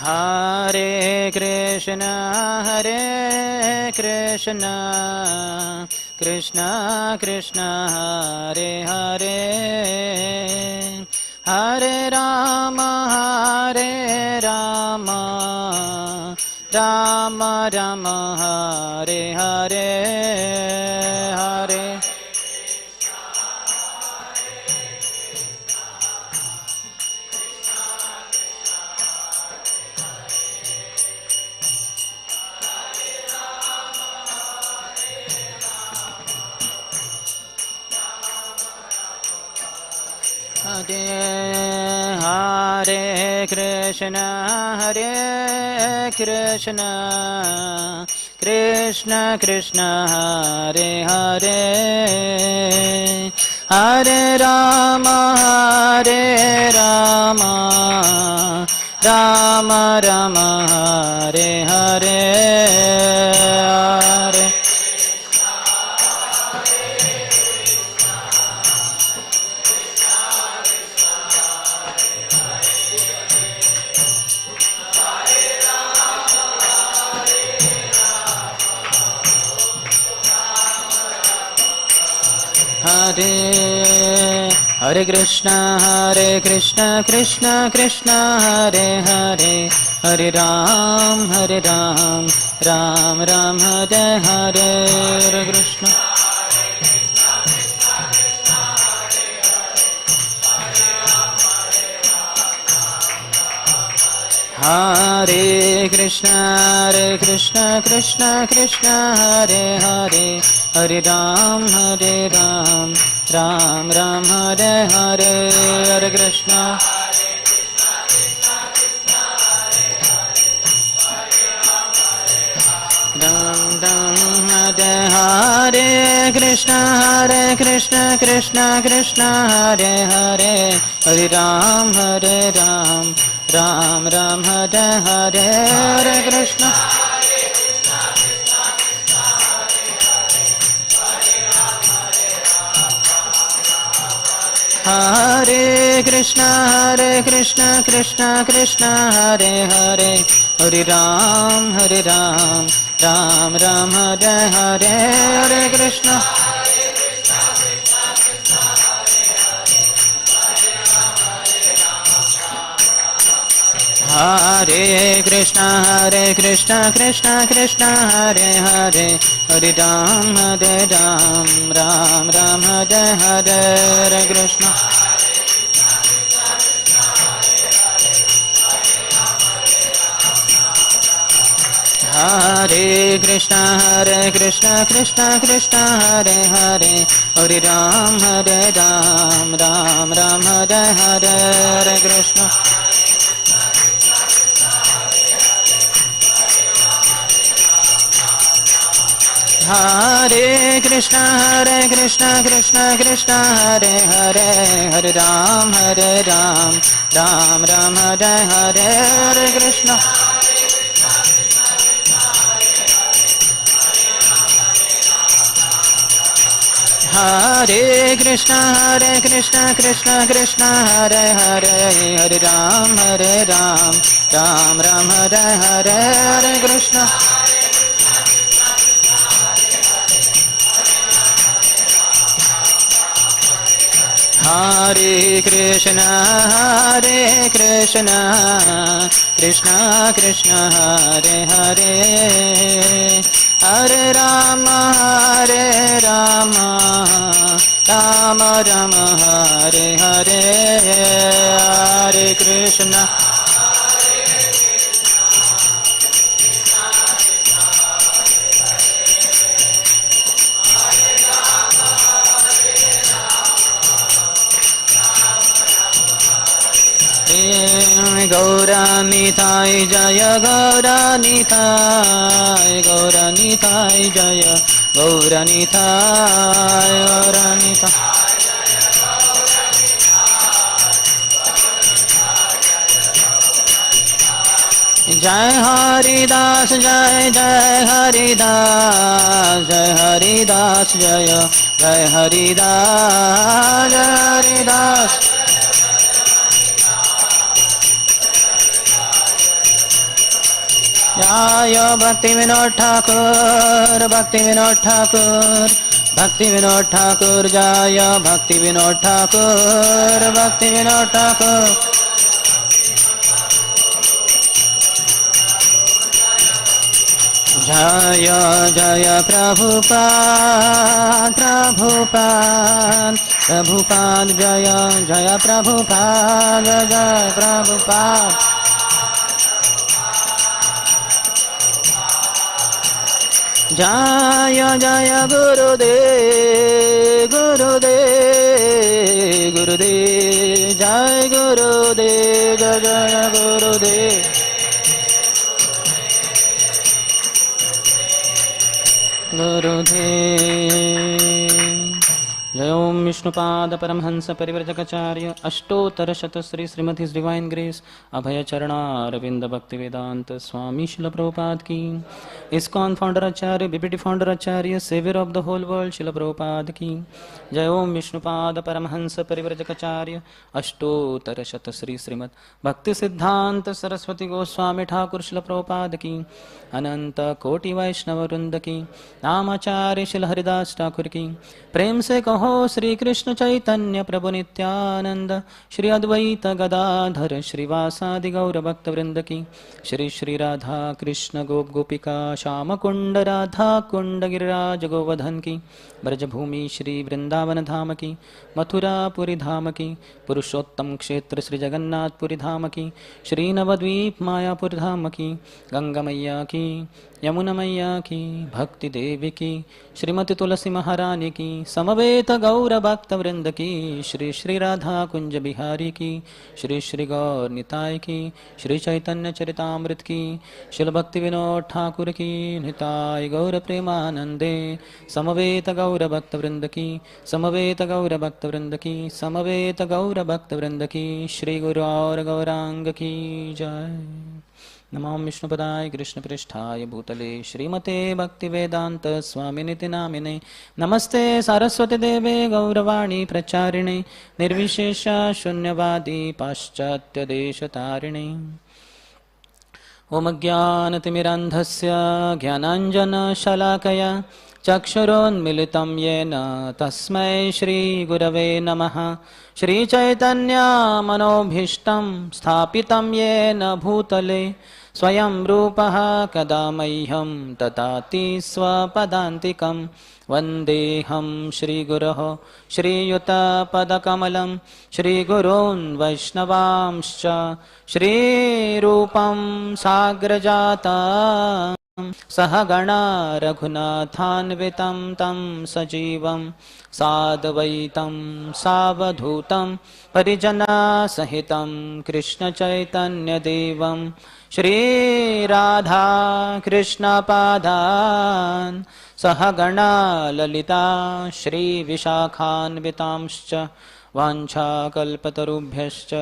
Hare Krishna Krishna Krishna Hare Hare Hare Rama Rama Rama Hare Hare Hare Hare Krishna Krishna Krishna Hare Hare Hare Rama Rama Rama Hare Hare Hare Hare Krishna Krishna Krishna Hare Hare Hare Ram Ram Ram Hare Hare Hare Krishna Hare Krishna Krishna Krishna Hare Hare Hare Ram Ram Ram Hare Hare Hare Krishna Ram Ram Hare Krishna Krishna Krishna Hare Hare Hare Ram Ram Ram Hare Hare Hare Krishna Hare Krishna Krishna Krishna Hare Hare Hare Ram Ram Ram Hare Hare Hare Krishna Hare Krishna Krishna Krishna Hare Hare Hare Ram Ram Ram Hare Hare Hare Krishna Hare Krishna Krishna Krishna Hare Hare Hare Ram Ram Ram Hare Hare Hare Krishna Hare Krishna Krishna Krishna Hare Hare Hare Ram Ram Ram Hare Hare Hare Krishna Hare Krishna Krishna Hare Hare Hare Ram Ram Ram Hare Hare Hare Krishna Hare Krishna Krishna Krishna Hare Hare Hare Rama Rama Rama Hare Hare Hare Krishna Gauranitai Jaya Gauranitai Jaya Gauranitai Jai Haridas Jai Haridas Jaya Jai Haridas जय भक्ति विनोद ठाकुर, भक्ति विनोद ठाकुर, भक्ति विनोद ठाकुर, जय भक्ति विनोद ठाकुर, भक्ति विनोद ठाकुर। जय जय प्रभुपाद, प्रभुपाद, प्रभुपाद, जय जय प्रभुपाद, जय प्रभुपाद। जय जय गुरुदेव, गुरुदेव, गुरुदेव, जय गुरुदेव, जय जय गुरुदेव। गुरुदेव। जय ओम Vishnupad Paramhans Parivrajakacharya Ashtottara Shata Shri Shrimati divine grace Abhay Charanaravinda Bhaktivedanta Swami Shrila Prabhupada की। ISKCON founder acharya, BPT founder acharya, saviour of the whole world Shrila Prabhupada की। जय ओम विष्णुपाद परमहंस परिव्रजकाचार्य अष्टोत्तर शत श्री श्रीमद भक्ति सिद्धांत सरस्वती गोस्वामी ठाकुर शिल प्रभुपाद की। अनंत कोटि वैष्णव वृंद की। नामाचार्य शिल हरिदास ठाकुर की। प्रेम से कहो श्री कृष्ण चैतन्य प्रभु नित्यानंद, श्री अद्वैत गदाधर श्रीवासादि गौर भक्त वृंद की। श्री श्री राधा कृष्ण गोप गोपिका श्याम कुंड राधा कुंड गिरिराज गोवर्धन की। ब्रजभूमि श्री वृंदावन धाम की। मथुरापुरी धाम की। पुरुषोत्तम क्षेत्र श्री जगन्नाथपुरी धाम की। श्री नवद्वीप मायापुर धाम की। गंगा मैया की, यमुना मैया की, भक्ति देवी की, श्रीमती तुलसी महारानी की, समवेत गौर भक्त वृंद की। श्री श्री राधा कुंज बिहारी की। श्री श्री गौर निताय की। श्री चैतन्य चरितामृत की। शिल भक्ति विनोद ठाकुर की। निताय गौर प्रेमानंदे। समवेत गौर भक्त वृंद की। समवेत गौर भक्त वृंद की। समवेत गौर भक्त वृंद की। श्री गुरु और गौरांग की जय। नमो विष्णुपदाय कृष्णपृष्ठाय भूतले श्रीमते भक्तिवेदांत स्वामिनिति नामिने। नमस्ते सारस्वती देवे गौरवाणी प्रचारिणे। निर्विशेष शून्यवादी पाश्चात्य देशतारिणे। ओम ज्ञानतिमिरान्धस्य ज्ञानाञ्जनशलाकया चक्षुरोन्मिलितं येन तस्मै श्रीगुरवे नमः। श्रीचैतन्यमनोभीष्टं स्थापितं येन भूतले स्वयं रूपः कदा मह्यं ददाति स्वपदान्तिकं। वन्देऽहं श्रीगुरोः श्रीयुतपदकमलं श्रीगुरून् वैष्णवांश्च श्रीरूपं साग्रजाता सहगणा रघुनाथान्वितं तं सजीवं साद्वैतं सावधूतं परिजनसहितं कृष्णचैतन्यदेवं श्रीराधा कृष्णपादान् सहगणा ललिता श्रीविशाखान्वितांश्च वाञ्छाकल्पतरुभ्यश्च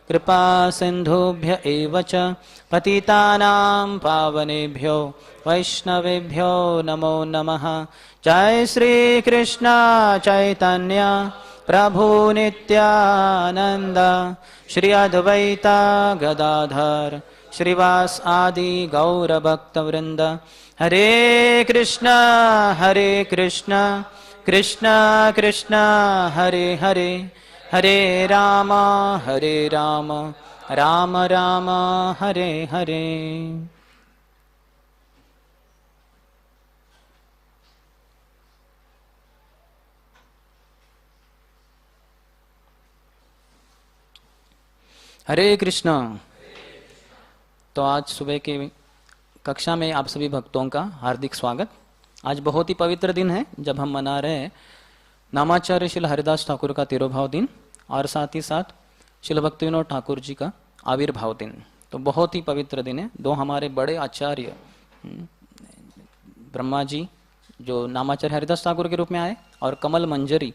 कृपा सिन्धुभ्य एव च पतितानां पावनेभ्यो वैष्णवेभ्यो नमो नमः। जय श्री कृष्ण चैतन्य प्रभु नित्यानंद, श्री अद्वैत गदाधर श्रीवास आदि गौर भक्त वृंद। हरे कृष्ण कृष्ण कृष्ण हरे हरे, हरे राम राम राम हरे हरे। हरे कृष्णा। तो आज सुबह की कक्षा में आप सभी भक्तों का हार्दिक स्वागत। आज बहुत ही पवित्र दिन है जब हम मना रहे हैं नामाचार्य श्री हरिदास ठाकुर का तिरुभाव दिन और साथ ही साथ श्री भक्ति विनोद ठाकुर जी का आविर्भाव दिन। तो बहुत ही पवित्र दिन है। दो हमारे बड़े आचार्य ब्रह्मा जी जो नामाचार्य हरिदास ठाकुर के रूप में आए और कमल मंजरी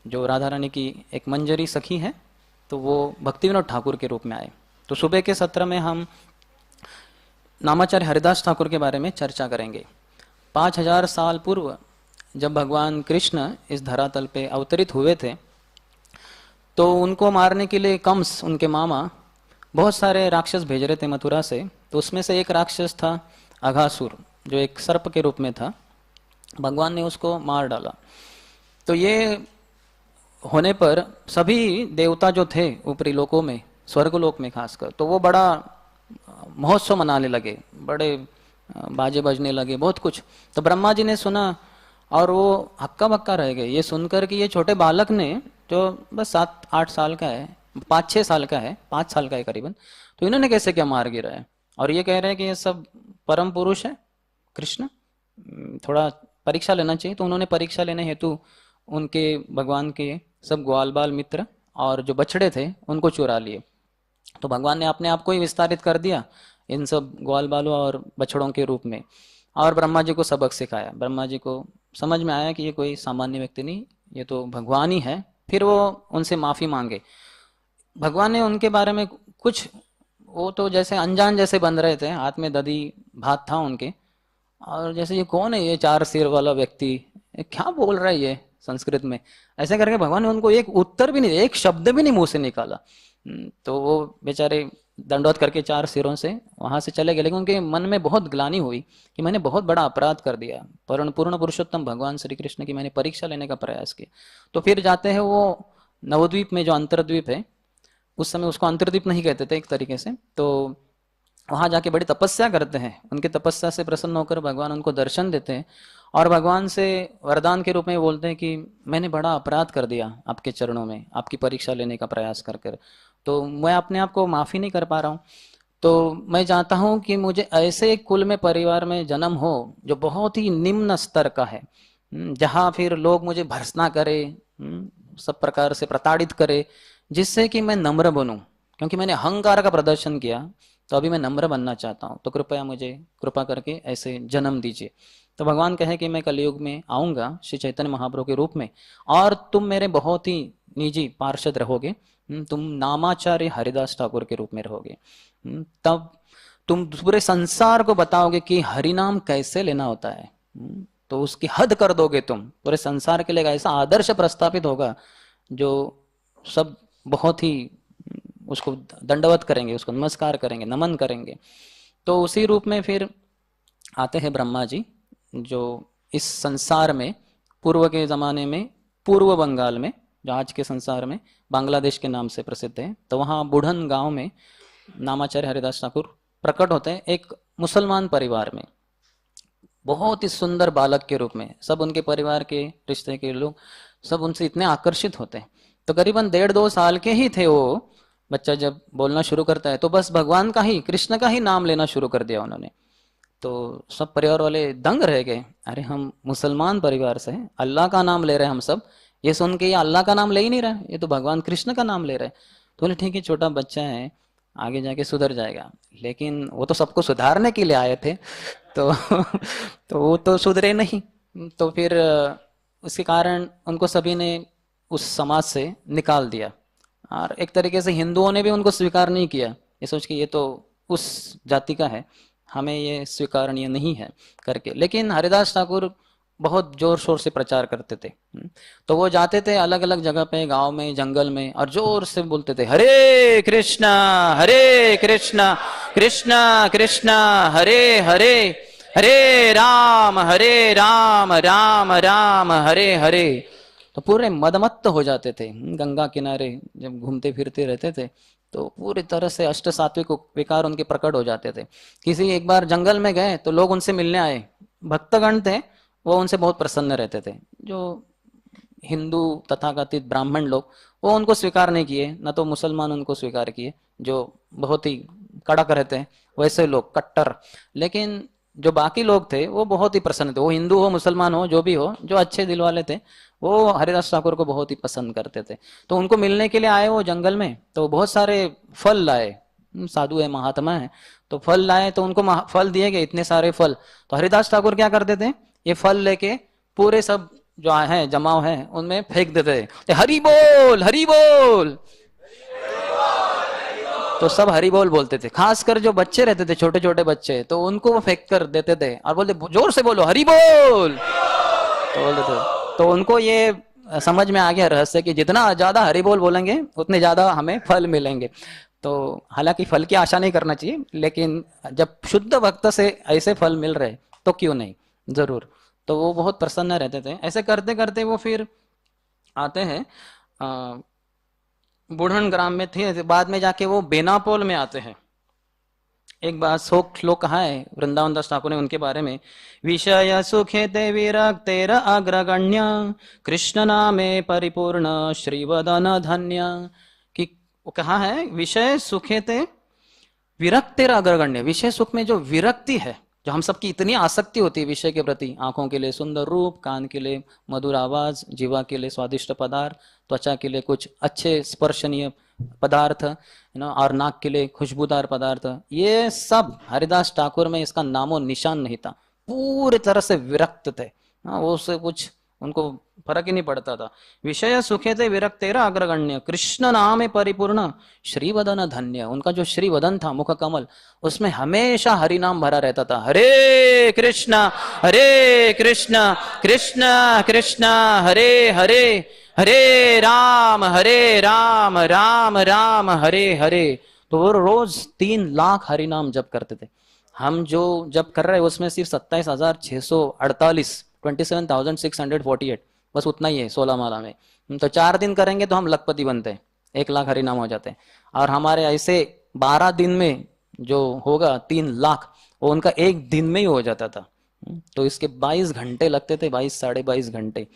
जो राधा रानी की एक मंजरी सखी है, तो वो भक्ति विनोद ठाकुर के रूप में आए। तो सुबह के सत्र में हम नामाचार्य हरिदास ठाकुर के बारे में चर्चा करेंगे। 5000 साल पूर्व जब भगवान कृष्ण इस धरातल पे अवतरित हुए थे, तो उनको मारने के लिए कंस उनके मामा बहुत सारे राक्षस भेज रहे थे मथुरा से तो उसमें से एक राक्षस था अघासुर, जो एक सर्प के रूप में था। भगवान ने उसको मार डाला। तो ये होने पर सभी देवता जो थे ऊपरी लोकों में, स्वर्गलोक में खासकर, तो वो बड़ा महोत्सव मनाने लगे, बड़े बाजे बजने लगे, बहुत कुछ। तो ब्रह्मा जी ने सुना और वो हक्का बक्का रह गए ये सुनकर कि ये छोटे बालक ने, जो बस 7-8 साल का है, 5-6 साल का है, 5 साल का है करीबन, तो इन्होंने कैसे क्या मार गिरा है। और ये कह रहे हैं कि ये सब परम पुरुष है कृष्ण, थोड़ा परीक्षा लेना चाहिए। तो उन्होंने परीक्षा लेने हेतु उनके भगवान के सब ग्वाल बाल मित्र और जो बछड़े थे उनको चुरा लिए। तो भगवान ने अपने आप को ही विस्तारित कर दिया इन सब ग्वाल बालों और बछड़ों के रूप में, और ब्रह्मा जी को सबक सिखाया। ब्रह्मा जी को समझ में आया कि ये कोई सामान्य व्यक्ति नहीं, ये तो भगवान ही है। फिर वो उनसे माफी मांगे। भगवान ने उनके बारे में कुछ, वो तो जैसे अनजान जैसे बन रहे थे, हाथ में दधी भात था उनके, और जैसे ये कौन है ये 4 सिर वाला व्यक्ति, ये क्या बोल रहा है ये संस्कृत में, ऐसे करके भगवान ने उनको एक उत्तर भी नहीं, एक शब्द भी नहीं मुंह से निकाला। तो वो बेचारे दंडवत करके 4 सिरों से वहां से चले गए। लेकिन उनके मन में बहुत ग्लानि हुई कि मैंने बहुत बड़ा अपराध कर दिया, पूर्ण पुरुषोत्तम भगवान श्री कृष्ण की मैंने परीक्षा लेने का प्रयास किया। तो फिर जाते हैं वो नवद्वीप में, जो अंतरद्वीप है, उस समय उसको अंतर्द्वीप नहीं कहते थे एक तरीके से, तो वहां जाके बड़ी तपस्या करते हैं। उनकी तपस्या से प्रसन्न होकर भगवान उनको दर्शन देते हैं और भगवान से वरदान के रूप में बोलते हैं कि मैंने बड़ा अपराध कर दिया आपके चरणों में, आपकी परीक्षा लेने का प्रयास कर कर, तो मैं अपने आप को माफी नहीं कर पा रहा हूँ। तो मैं चाहता हूँ कि मुझे ऐसे एक कुल में, परिवार में जन्म हो जो बहुत ही निम्न स्तर का है, जहाँ फिर लोग मुझे भर्त्सना करे, सब प्रकार से प्रताड़ित करे, जिससे कि मैं नम्र बनूं। क्योंकि मैंने अहंकार का प्रदर्शन किया, तो अभी मैं नम्र बनना चाहता हूँ, तो कृपया मुझे कृपा करके ऐसे जन्म दीजिए। तो भगवान कहे कि मैं कलयुग में आऊंगा श्री चैतन्य महाप्रभु के रूप में, और तुम मेरे बहुत ही निजी पार्षद रहोगे, तुम नामाचार्य हरिदास ठाकुर के रूप में रहोगे। तब तुम पूरे संसार को बताओगे कि हरिनाम कैसे लेना होता है, तो उसकी हद कर दोगे तुम। पूरे संसार के लिए ऐसा आदर्श प्रस्थापित होगा जो सब बहुत ही उसको दंडवत करेंगे, उसको नमस्कार करेंगे, नमन करेंगे। तो उसी रूप में फिर आते हैं ब्रह्मा जी, जो इस संसार में पूर्व के जमाने में, पूर्व बंगाल में, जो आज के संसार में बांग्लादेश के नाम से प्रसिद्ध है, तो वहाँ बुढ़न गांव में नामाचार्य हरिदास ठाकुर प्रकट होते हैं एक मुसलमान परिवार में, बहुत ही सुंदर बालक के रूप में। सब उनके परिवार के रिश्ते के लोग सब उनसे इतने आकर्षित होते हैं। तो करीबन 1.5-2 साल के ही थे वो बच्चा, जब बोलना शुरू करता है तो बस भगवान का ही, कृष्ण का ही नाम लेना शुरू कर दिया उन्होंने। तो सब परिवार वाले दंग रह गए, अरे हम मुसलमान परिवार से हैं, अल्लाह का नाम ले रहे हैं हम सब, ये सुन के ये अल्लाह का नाम ले ही नहीं रहा, ये तो भगवान कृष्ण का नाम ले रहे हैं। तो बोले ठीक है, छोटा बच्चा है, आगे जाके सुधर जाएगा। लेकिन वो तो सबको सुधारने के लिए आए थे, तो तो वो तो सुधरे नहीं। तो फिर उसके कारण उनको सभी ने उस समाज से निकाल दिया, और एक तरीके से हिंदुओं ने भी उनको स्वीकार नहीं किया, ये सोच के ये तो उस जाति का है, हमें ये स्वीकारणीय नहीं है करके। लेकिन हरिदास ठाकुर बहुत जोर शोर से प्रचार करते थे। तो वो जाते थे अलग अलग जगह पे, गांव में, जंगल में, और जोर से बोलते थे हरे कृष्णा कृष्णा कृष्णा हरे हरे, हरे राम राम राम हरे हरे। तो पूरे मदमत्त हो जाते थे। गंगा किनारे जब घूमते फिरते रहते थे तो पूरी तरह से अष्ट सात्विक विकार उनके प्रकट हो जाते थे। किसी एक बार जंगल में गए तो लोग उनसे मिलने आए, भक्तगण थे, वो उनसे बहुत प्रसन्न रहते थे। जो हिंदू तथाकथित ब्राह्मण लोग, वो उनको स्वीकार नहीं किए, न तो मुसलमान उनको स्वीकार किए, जो बहुत ही कड़क रहते हैं वैसे लोग, कट्टर। लेकिन जो बाकी लोग थे वो बहुत ही प्रसन्न थे, वो हिंदू हो मुसलमान हो जो भी हो, जो अच्छे दिल वाले थे, वो हरिदास ठाकुर को बहुत ही पसंद करते थे। तो उनको मिलने के लिए आए वो जंगल में, तो बहुत सारे फल लाए, साधु है, महात्मा है, तो फल लाए, तो उनको फल दिए गए, इतने सारे फल। तो हरिदास ठाकुर क्या करते थे, ये फल लेके पूरे सब जो है जमाव है उनमें फेंक देते थे, हरि बोल हरि बोल। तो सब हरि बोल बोलते थे, खासकर जो बच्चे रहते थे, छोटे छोटे बच्चे, तो उनको वो फेंक कर देते थे और बोलते जोर से बोलो हरि बोल, तो बोलते थे। तो उनको ये समझ में आ गया रहस्य कि जितना ज्यादा हरि बोल बोलेंगे उतने ज्यादा हमें फल मिलेंगे। तो हालांकि फल की आशा नहीं करना चाहिए, लेकिन जब शुद्ध भक्त से ऐसे फल मिल रहे तो क्यों नहीं, जरूर। तो वो बहुत प्रसन्न रहते थे। ऐसे करते करते वो फिर आते हैं बुढ़न ग्राम में थे, बाद में जाके वो बेनापोल में आते हैं। एक बात शोक श्लोक कहा है वृंदावन दास ठाकुर ने उनके बारे में, विषय सुखे ते विरक्तेर अग्रगण्य कृष्ण नामे परिपूर्ण श्रीवदन धन्य। कि वो कहा है विषय सुखे ते विरक्तेर अग्रगण्य, विषय सुख में जो विरक्ति है, जो हम सबकी इतनी आसक्ति होती है विषय के प्रति, आंखों के लिए सुंदर रूप, कान के लिए मधुर आवाज, जीवा के लिए स्वादिष्ट पदार्थ, त्वचा के लिए कुछ अच्छे स्पर्शनीय पदार्थ, है ना, और नाक के लिए खुशबूदार पदार्थ, ये सब हरिदास ठाकुर में इसका नामो निशान नहीं था। पूरी तरह से विरक्त थे। हाँ, वो से कुछ उनको फर्क ही नहीं पड़ता था। विषय सुखे थे विरक्तेरा अग्रगण्य कृष्ण नाम है परिपूर्ण श्रीवदन धन्य। उनका जो श्रीवदन था, मुख कमल, उसमें हमेशा हरि नाम भरा रहता था। हरे कृष्ण कृष्ण कृष्ण हरे हरे, हरे राम राम राम हरे हरे। तो वो रोज 3 लाख हरि नाम जप करते थे। हम जो जप कर रहे हैं उसमें सिर्फ 27,648 27,648 बस उतना ही है 16 माला में। तो 4 दिन करेंगे तो हम लखपति बनते हैं, 1 लाख हरि नाम हो जाते हैं। और हमारे ऐसे 12 दिन में जो होगा 3 लाख, वो उनका 1 दिन में ही हो जाता था। तो इसके 22 घंटे लगते थे, 22 साढ़े 22 घंटे।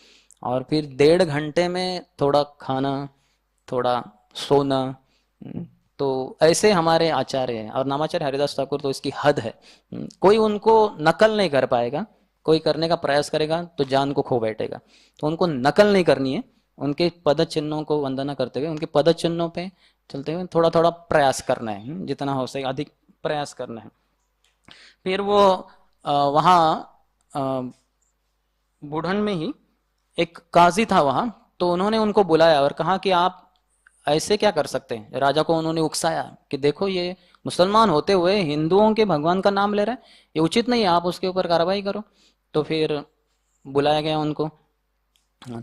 और फिर 1.5 घंटे में थोड़ा खाना, थोड़ा सोना। तो ऐसे हमारे आचार्य हैं। और नामाचार्य हरिदास ठाकुर तो इसकी हद है। कोई उनको नकल नहीं कर पाएगा, कोई करने का प्रयास करेगा तो जान को खो बैठेगा। तो उनको नकल नहीं करनी है, उनके पद चिन्हों को वंदना करते हुए, उनके पद चिन्हों पे चलते हुए थोड़ा थोड़ा प्रयास करना है, जितना हो सके अधिक प्रयास करना है। फिर वो वहाँ बुढ़न में ही एक काजी था वहां, तो उन्होंने उनको बुलाया और कहा कि आप ऐसे क्या कर सकते हैं। राजा को उन्होंने उकसाया कि देखो ये मुसलमान होते हुए हिंदुओं के भगवान का नाम ले रहा है, ये उचित नहीं है, आप उसके ऊपर कार्रवाई करो। तो फिर बुलाया गया उनको।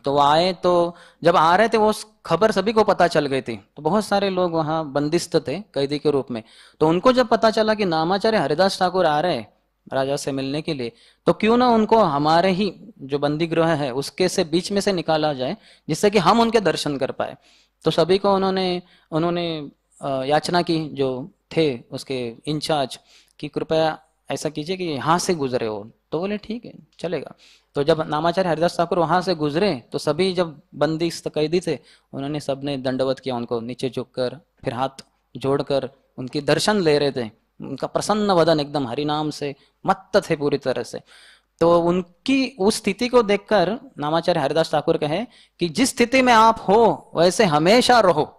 तो वो आए, तो जब आ रहे थे वो खबर सभी को पता चल गई थी। तो बहुत सारे लोग वहां बंदिस्त थे कैदी के रूप में। तो उनको जब पता चला कि नामाचार्य हरिदास ठाकुर आ रहे हैं राजा से मिलने के लिए, तो क्यों ना उनको हमारे ही जो बंदी गृह है उसके से बीच में से निकाला जाए, जिससे कि हम उनके दर्शन कर पाए। तो सभी को उन्होंने उन्होंने याचना की, जो थे उसके इंचार्ज, कि कृपया ऐसा कीजिए कि यहाँ से गुजरे हो। तो बोले ठीक है चलेगा। तो जब नामाचार्य हरिदास ठाकुर वहां से गुजरे तो सभी जब बंदी कैदी थे, उन्होंने सबने दंडवत किया उनको, नीचे झुककर, फिर हाथ जोड़कर उनकी दर्शन ले रहे थे। उनका प्रसन्न वदन एकदम हरिनाम से मत्त थे पूरी तरह से। तो उनकी उस स्थिति को देखकर नामाचार्य हरिदास ठाकुर कहे कि जिस स्थिति में आप हो वैसे हमेशा रहो।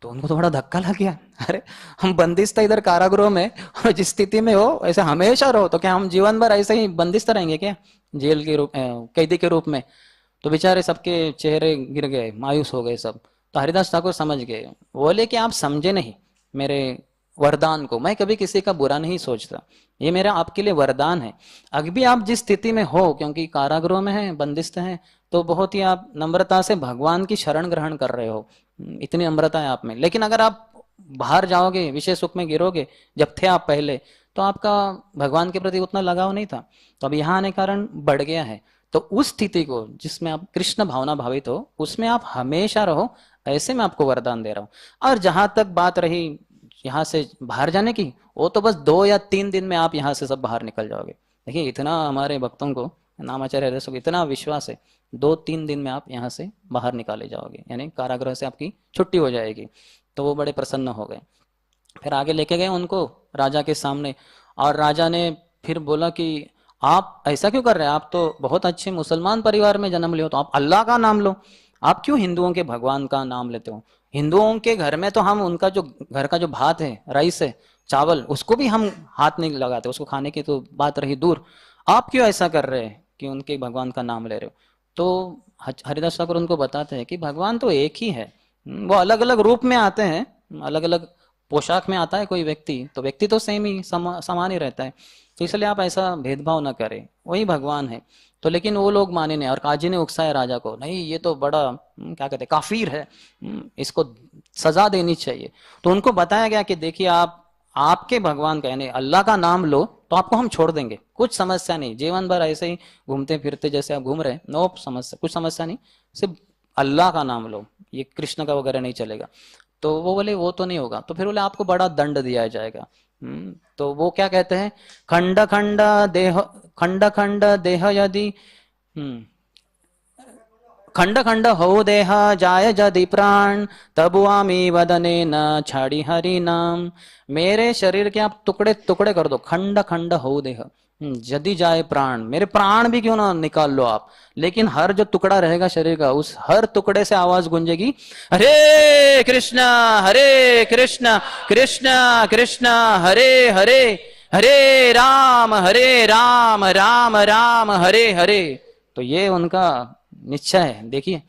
तो उनको थोड़ा धक्का लग गया, अरे हम बंदिस्त इधर कारागृह में, और जिस स्थिति में हो वैसे हमेशा रहो, तो क्या हम जीवन भर ऐसे ही बंदिस्त रहेंगे क्या, जेल के रूप कैदी के रूप में। तो बेचारे सबके चेहरे गिर गए, मायूस हो गए सब। तो हरिदास ठाकुर समझ गए, बोले कि आप समझे नहीं मेरे वरदान को। मैं कभी किसी का बुरा नहीं सोचता, ये मेरा आपके लिए वरदान है। अभी भी आप जिस स्थिति में हो, क्योंकि कारागृह में है, बंदिस्त हैं, तो बहुत ही आप नम्रता से भगवान की शरण ग्रहण कर रहे हो, इतनी नम्रता है आप में। लेकिन अगर आप बाहर जाओगे, विषय सुख में गिरोगे, जब थे आप पहले, तो आपका भगवान के प्रति उतना लगाव नहीं था, तो अब यहाँ आने के कारण बढ़ गया है। तो उस स्थिति को जिसमें आप कृष्ण भावना भावित हो, उसमें आप हमेशा रहो, ऐसे मैं आपको वरदान दे रहा हूं। और जहां तक बात रही यहाँ से बाहर जाने की, वो तो बस 2 या 3 दिन में आप यहाँ से सब बाहर निकल जाओगे। देखिए इतना हमारे भक्तों को, नामाचार्य हरिदास को इतना विश्वास है, 2-3 दिन में आप यहाँ से बाहर निकाले जाओगे, यानी कारागृह से आपकी छुट्टी हो जाएगी। तो वो बड़े प्रसन्न हो गए। फिर आगे लेके गए उनको राजा के सामने, और राजा ने फिर बोला कि आप ऐसा क्यों कर रहे हैं, आप तो बहुत अच्छे मुसलमान परिवार में जन्म लियो, तो आप अल्लाह का नाम लो, आप क्यों हिंदुओं के भगवान का नाम लेते हो। हिंदुओं के घर में तो हम उनका जो घर का जो भात है, राइस है, चावल, उसको भी हम हाथ नहीं लगाते, उसको खाने की तो बात रही दूर। आप क्यों ऐसा कर रहे हैं कि उनके भगवान का नाम ले रहे हो। तो हरिदास ठाकुर उनको बताते हैं कि भगवान तो एक ही है, वो अलग अलग रूप में आते हैं, अलग अलग पोशाक में आता है कोई व्यक्ति, तो व्यक्ति तो सेम ही समान ही रहता है। तो इसलिए आप ऐसा भेदभाव ना करें, वही भगवान है। तो लेकिन वो लोग माने नहीं, और काजी ने उकसाया राजा को, नहीं ये तो बड़ा क्या कहते हैं, काफिर है, इसको सजा देनी चाहिए। तो उनको बताया गया कि देखिए आप, आपके भगवान का यानी अल्लाह का नाम लो तो आपको हम छोड़ देंगे, कुछ समस्या नहीं, जीवन भर ऐसे ही घूमते फिरते जैसे आप घूम रहे, नो समस्या, कुछ समस्या नहीं, सिर्फ अल्लाह का नाम लो, ये कृष्ण का वगैरह नहीं चलेगा। तो वो बोले वो तो नहीं होगा, तो फिर बोले आपको बड़ा दंड दिया जाएगा। तो वो क्या कहते हैं, खंड खंड देह, खंड खंड देह यदि, हम्म, खंड खंड हो देह जाय जदि प्राण, तबुआमी वदने न छाड़ी हरि नाम। मेरे शरीर के आप टुकड़े टुकड़े कर दो, खंड खंड हो देह, यदि जाए प्राण, मेरे प्राण भी क्यों ना निकाल लो आप, लेकिन हर जो टुकड़ा रहेगा शरीर का, उस हर टुकड़े से आवाज गूंजेगी, हरे कृष्णा कृष्ण कृष्ण कृष्ण हरे हरे, हरे राम राम राम हरे हरे। तो ये उनका निश्चय है, देखिए।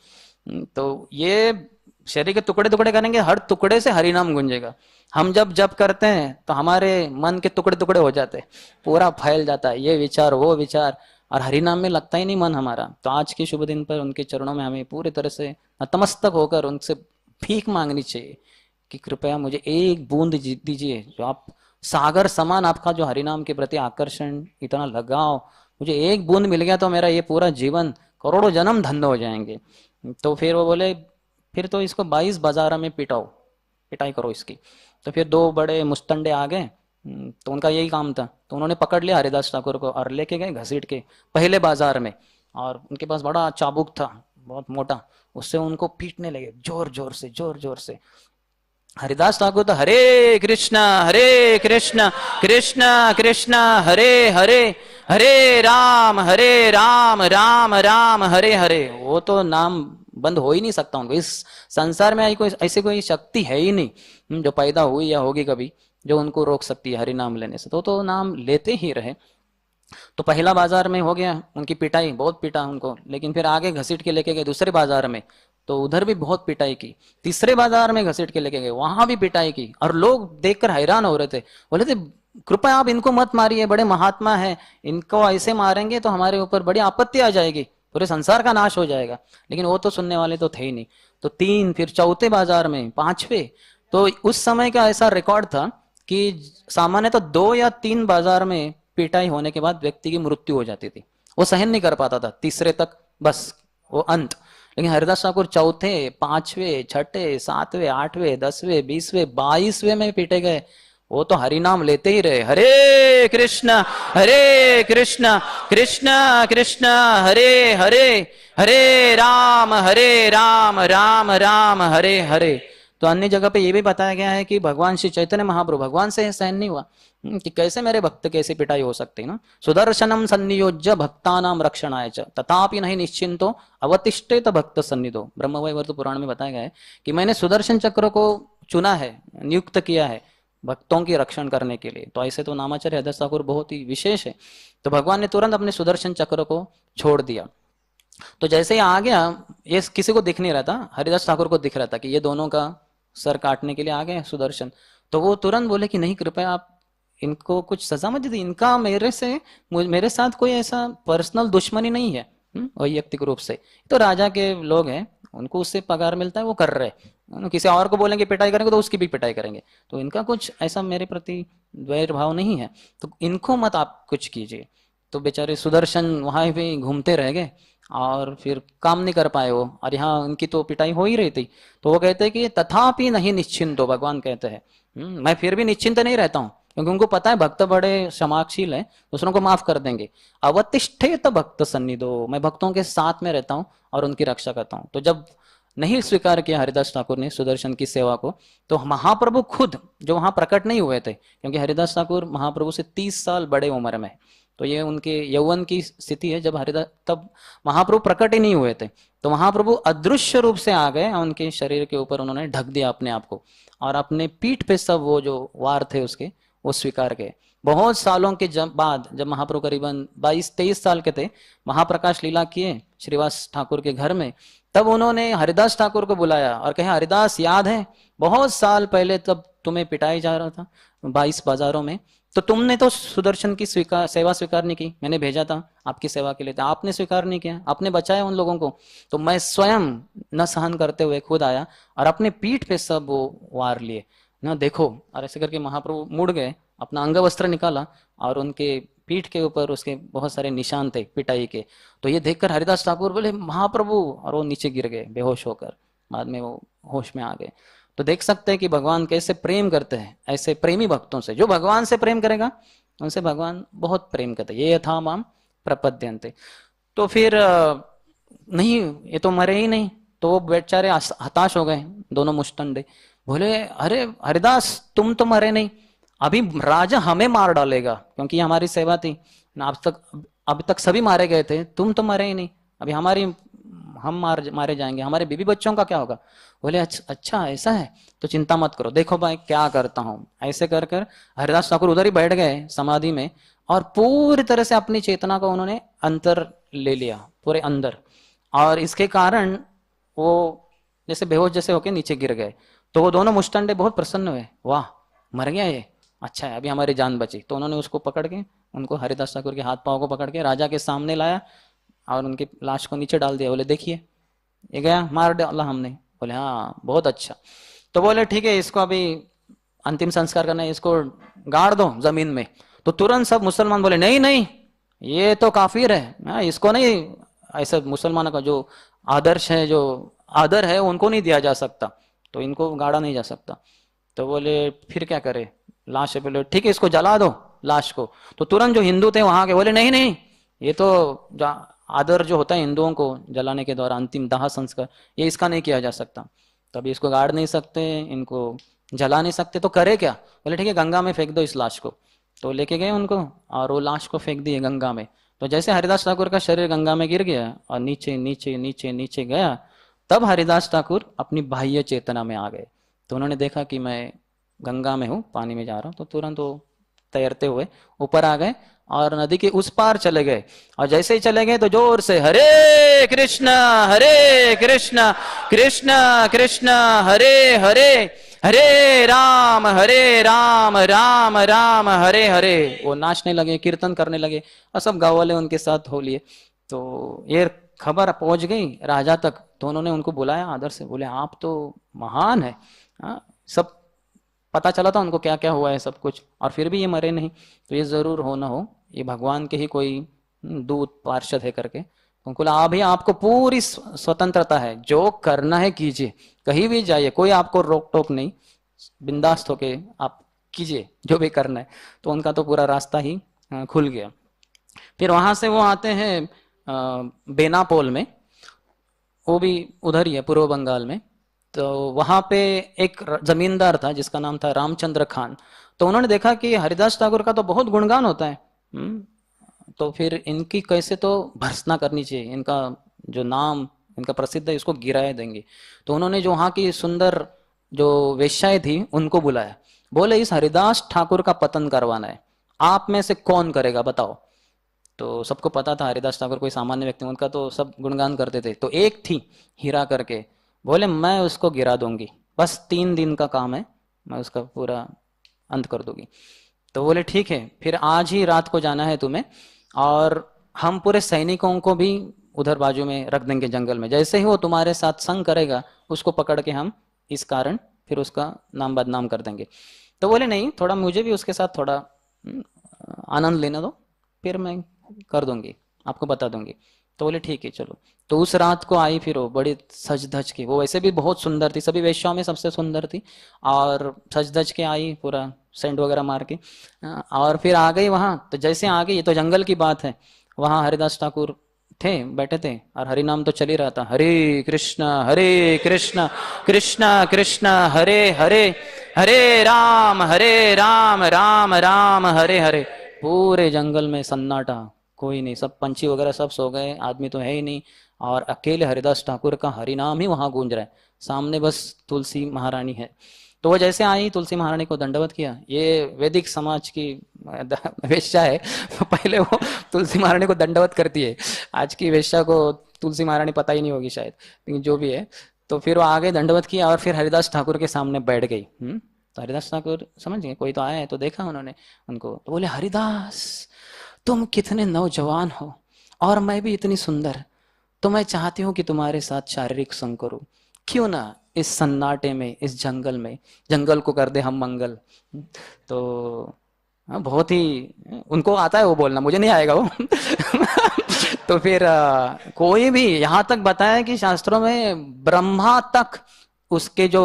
तो ये शरीर के टुकड़े टुकड़े करेंगे, हर टुकड़े से हरि नाम गूंजेगा। हम जब जप करते हैं तो हमारे मन के टुकड़े टुकड़े हो जाते हैं, पूरा फैल जाता है, ये विचार वो विचार, और हरि नाम में लगता ही नहीं मन हमारा। तो आज के शुभ दिन पर उनके चरणों में हमें पूरी तरह से नतमस्तक होकर उनसे भीख मांगनी चाहिए कि कृपया मुझे एक बूंद दीजिए, जो आप सागर समान आपका जो हरिनाम के प्रति आकर्षण, इतना लगाव, मुझे एक बूंद मिल गया तो मेरा ये पूरा जीवन, करोड़ों जन्म धन्य हो जाएंगे। तो फिर वो बोले फिर तो इसको 22 बाजारा में पिटाओ, पिटाई करो इसकी। तो फिर दो बड़े मुस्तंडे आ गए, तो उनका यही काम था, तो उन्होंने पकड़ लिया हरिदास ठाकुर को और लेके गए घसीट के पहले बाजार में, और उनके पास बड़ा चाबुक था बहुत मोटा, उससे उनको पीटने लगे जोर जोर से, जोर जोर से। हरिदास ठाकुर तो हरे कृष्ण कृष्ण कृष्ण हरे हरे, हरे राम राम राम हरे हरे। वो तो नाम बंद हो ही नहीं सकता उनको, इस संसार में ऐसी कोई शक्ति है ही नहीं जो पैदा हुई या होगी कभी, जो उनको रोक सकती है हरि नाम लेने से। तो नाम लेते ही रहे। तो पहला बाजार में हो गया, उनकी पिटाई, बहुत पिटा उनको, लेकिन फिर आगे घसीट के लेके गए दूसरे बाजार में, तो उधर भी बहुत पिटाई की। तीसरे बाजार में घसीट के लेके गए, वहां भी पिटाई की, और लोग देखकर हैरान हो रहे थे, बोले थे कृपया आप इनको मत मारिए, बड़े महात्मा है, इनको ऐसे मारेंगे तो हमारे ऊपर बड़ी आपत्ति आ जाएगी, पूरे संसार का नाश हो जाएगा। लेकिन वो तो सुनने वाले तो थे ही नहीं। तो तीन, फिर चौथे बाजार में, पांचवे, तो उस समय का ऐसा रिकॉर्ड था कि सामान्य तो 2 या 3 बाजार में पिटाई होने के बाद व्यक्ति की मृत्यु हो जाती थी, वो सहन नहीं कर पाता था, तीसरे तक बस वो अंत। लेकिन हरिदास ठाकुर चौथे, पांचवे, छठे, सातवें, आठवें, 10वें, 20वें, 22वें में पीटे गए, वो तो हरि नाम लेते ही रहे, हरे कृष्ण कृष्ण कृष्ण हरे हरे, हरे राम राम राम हरे हरे। तो अन्य जगह पे ये भी बताया गया है कि भगवान श्री चैतन्य महाप्रभु, भगवान से सहन नहीं हुआ कि कैसे मेरे भक्त कैसे पिटाई हो सकती ना, सुदर्शनम सन्नियोज्य भक्तानाम रक्षणाय च तथापि नहीं निश्चिंतो अवतिष्ठेत भक्त सन्निधो। ब्रह्मवैवर्त पुराण में बताया गया है कि मैंने सुदर्शन चक्र को चुना है, नियुक्त किया है भक्तों की रक्षण करने के लिए। तो ऐसे तो नामाचार्य हरिदास ठाकुर बहुत ही विशेष है। तो भगवान ने तुरंत अपने सुदर्शन चक्र को छोड़ दिया। तो जैसे ही आ गया, ये किसी को दिख नहीं रहा था, हरिदास ठाकुर को दिख रहा था कि ये दोनों का सर काटने के लिए आ गए सुदर्शन। तो वो तुरंत बोले कि नहीं कृपया आप इनको कुछ सजा मत दीजिए, इनका मेरे साथ कोई ऐसा पर्सनल दुश्मनी नहीं है वैयक्तिक रूप से, तो राजा के लोग हैं, उनको उससे पगार मिलता है, वो कर रहे हैं, किसी और को बोलेंगे पिटाई करेंगे तो उसकी भी पिटाई करेंगे, तो इनका कुछ ऐसा मेरे प्रति वैर भाव नहीं है, तो इनको मत आप कुछ कीजिए। तो बेचारे सुदर्शन वहां भी घूमते रह गए और फिर काम नहीं कर पाए वो, और यहाँ उनकी तो पिटाई हो ही रही थी। तो वो कहते हैं कि तथापि नहीं निश्चिंत हो, भगवान कहते हैं मैं फिर भी निश्चिंत नहीं रहता हूँ, क्योंकि उनको पता है भक्त बड़े क्षमाशील है, दूसरों को माफ कर देंगे। अवतिष्ठेत भक्त सन्निधो, मैं भक्तों के साथ में रहता हूँ और उनकी रक्षा करता हूँ। तो जब नहीं स्वीकार किया हरिदास ठाकुर ने सुदर्शन की सेवा को, तो महाप्रभु खुद जो वहां प्रकट नहीं हुए थे, क्योंकि हरिदास ठाकुर महाप्रभु से 30 साल बड़े उम्र में, तो ये उनके यौवन की स्थिति है जब हरिदास, तब महाप्रभु प्रकट ही नहीं हुए थे। तो महाप्रभु अदृश्य रूप से आ गए, उनके शरीर के ऊपर उन्होंने ढक दिया अपने आप को, और अपने पीठ पे सब वो जो वार थे उसके वो स्वीकार किए। बहुत सालों के बाद जब महाप्रभु करीबन 22-23 साल के थे, महाप्रकाश लीला किए श्रीवास ठाकुर के घर में, तब उन्होंने हरिदास ठाकुर को बुलाया और कहा हरिदास याद है बहुत साल पहले तब तुम्हें पिटाई जा रहा था 22 बाजारों में, तो तुमने तो सुदर्शन की सेवा स्वीकार नहीं की, मैंने भेजा था आपकी सेवा के लिए, तो आपने स्वीकार नहीं किया, आपने बचाया उन लोगों को, तो मैं स्वयं न सहन करते हुए खुद आया और अपने पीठ पे सब वो वार लिए ना, देखो। और ऐसे करके महाप्रभु मुड़ गए, अपना अंग वस्त्र निकाला और उनके पीठ के ऊपर उसके बहुत सारे निशान थे पिटाई के। तो ये देखकर हरिदास ठाकुर बोले महाप्रभु, और वो नीचे गिर गए बेहोश होकर, बाद में वो होश में आ गए। तो देख सकते हैं कि भगवान कैसे प्रेम करते हैं ऐसे प्रेमी भक्तों से। जो भगवान से प्रेम करेगा उनसे भगवान बहुत प्रेम करते हैं। ये यथा माम प्रपद्यन्ते। तो फिर नहीं, ये तो मरे ही नहीं, तो वो बेचारे हताश हो गए दोनों मुष्टंडे। बोले अरे हरिदास, तुम तो मरे नहीं, अभी राजा हमें मार डालेगा, क्योंकि हमारी सेवा थी ना, अब तक सभी मारे गए थे, तुम तो मरे ही नहीं, अभी हम मारे जाएंगे, हमारे बीबी बच्चों का क्या होगा। बोले अच्छा ऐसा है, तो चिंता मत करो, देखो भाई क्या करता हूं। ऐसे कर कर हरिदास ठाकुर उधर ही बैठ गए समाधि में, और पूरी तरह से अपनी चेतना को उन्होंने अंतर ले लिया, पूरे अंदर। और इसके कारण वो जैसे बेहोश जैसे होके नीचे गिर गए। तो वो दोनों मुष्टंडे बहुत प्रसन्न हुए, वाह मर गया ये, अच्छा है अभी हमारी जान बची। तो उन्होंने उसको पकड़ के, उनको हरिदास ठाकुर के हाथ पांव को पकड़ के राजा के सामने लाया और उनकी लाश को नीचे डाल दिया। बोले देखिए ये गया, मार डाला हमने। बोले हाँ बहुत अच्छा। तो बोले ठीक है, इसको अभी अंतिम संस्कार करना है, इसको गाड़ दो जमीन में। तो तुरंत सब मुसलमान बोले नहीं नहीं, ये तो काफिर है, इसको नहीं, ऐसा मुसलमानों का जो आदर्श है, जो आदर है, उनको नहीं दिया जा सकता, तो इनको गाड़ा नहीं जा सकता। तो बोले फिर क्या करे, लाश है। बोले ठीक है, इसको जला दो लाश को। तो तुरंत जो हिंदू थे वहां के बोले नहीं नहीं, ये तो आदर जो होता है हिंदुओं को जलाने के द्वारा, अंतिम दाह संस्कार, ये इसका नहीं किया जा सकता, तो अभी इसको गाड़ नहीं सकते, इनको जला नहीं सकते, तो करे क्या। बोले ठीक है, गंगा में फेंक दो इस लाश को। तो लेके गए उनको और वो लाश को फेंक दिए गंगा में। तो जैसे हरिदास ठाकुर का शरीर गंगा में गिर गया और नीचे नीचे नीचे नीचे गया, तब हरिदास ठाकुर अपनी बाह्य चेतना में आ गए। तो उन्होंने देखा कि मैं गंगा में हूँ, पानी में जा रहा हूँ, तो तुरंत वो तैरते हुए ऊपर आ गए और नदी के उस पार चले गए। और जैसे ही चले गए तो जोर से हरे कृष्णा कृष्ण कृष्ण हरे हरे, हरे राम राम राम हरे हरे। वो नाचने लगे, कीर्तन करने लगे और सब गाँव वाले उनके साथ हो लिए। तो ये खबर पहुंच गई राजा तक, तो उन्होंने उनको बुलाया आदर से, बोले आप तो महान है, सब पता चला था उनको क्या क्या हुआ है सब कुछ, और फिर भी ये मरे नहीं, तो ये जरूर हो ना हो ये भगवान के ही कोई दूत पार्षद है करके। उनको बोला अभी आपको पूरी स्वतंत्रता है, जो करना है कीजिए, कहीं भी जाइए, कोई आपको रोक टोक नहीं, बिंदास्त होके आप कीजिए जो भी करना है। तो उनका तो पूरा रास्ता ही खुल गया। फिर वहां से वो आते हैं बेनापोल में, वो भी उधर ही है पूर्व बंगाल में। तो वहां पे एक जमींदार था जिसका नाम था रामचंद्र खान। तो उन्होंने देखा कि हरिदास ठाकुर का तो बहुत गुणगान होता है, तो फिर इनकी कैसे तो भर्त्सना करनी चाहिए, इनका जो नाम इनका प्रसिद्ध है इसको गिराए देंगे। तो उन्होंने जो वहां की सुंदर जो वेश्याएं थी उनको बुलाया, बोले इस हरिदास ठाकुर का पतन करवाना है, आप में से कौन करेगा बताओ। तो सबको पता था हरिदास ठाकुर कोई सामान्य व्यक्ति, उनका तो सब गुणगान करते थे। तो एक थी हीरा करके, बोले मैं उसको गिरा दूंगी, बस 3 दिन का काम है, मैं उसका पूरा अंत कर दूंगी। तो बोले ठीक है, फिर आज ही रात को जाना है तुम्हें, और हम पूरे सैनिकों को भी उधर बाजू में रख देंगे जंगल में, जैसे ही वो तुम्हारे साथ संग करेगा उसको पकड़ के हम इस कारण फिर उसका नाम बदनाम कर देंगे। तो बोले नहीं, थोड़ा मुझे भी उसके साथ थोड़ा आनंद लेने दो, फिर मैं कर दूंगी, आपको बता दूंगी। तो बोले ठीक है चलो। तो उस रात को आई फिर वो बड़ी सज धज की, वो वैसे भी बहुत सुंदर थी, सभी वेश्याओं में सबसे सुंदर थी, और सज धज के आई पूरा सेंट वगैरह मार के, और फिर आ गई वहां। तो जैसे आ गई, ये तो जंगल की बात है, वहां हरिदास ठाकुर थे बैठे थे और हरि नाम तो चल ही रहा था, हरे कृष्ण कृष्ण कृष्ण हरे हरे, हरे राम राम राम हरे हरे। पूरे जंगल में सन्नाटा, कोई नहीं, सब पंछी वगैरह सब सो गए, आदमी तो है ही नहीं, और अकेले हरिदास ठाकुर का हरिनाम ही वहां गूंज रहा है। सामने बस तुलसी महारानी है। तो वो जैसे आई, तुलसी महारानी को दंडवत किया। ये वैदिक समाज की वेश्या है, तो पहले वो तुलसी महारानी को दंडवत करती है। आज की वेश्या को तुलसी महारानी पता ही नहीं होगी शायद, लेकिन जो भी है। तो फिर वो आगे दंडवत किया और फिर हरिदास ठाकुर के सामने बैठ गई। तो हरिदास ठाकुर समझ गए कोई तो आया है, तो देखा उन्होंने उनको, तो बोले हरिदास तुम कितने नौजवान हो और मैं भी इतनी सुंदर, तो मैं चाहती हूँ कि तुम्हारे साथ शारीरिक संग करूं, क्यों ना इस सन्नाटे में, इस जंगल में, जंगल को कर दे हम मंगल। तो बहुत ही उनको आता है वो बोलना, मुझे नहीं आएगा वो। तो फिर कोई भी, यहाँ तक बताया कि शास्त्रों में ब्रह्मा तक उसके जो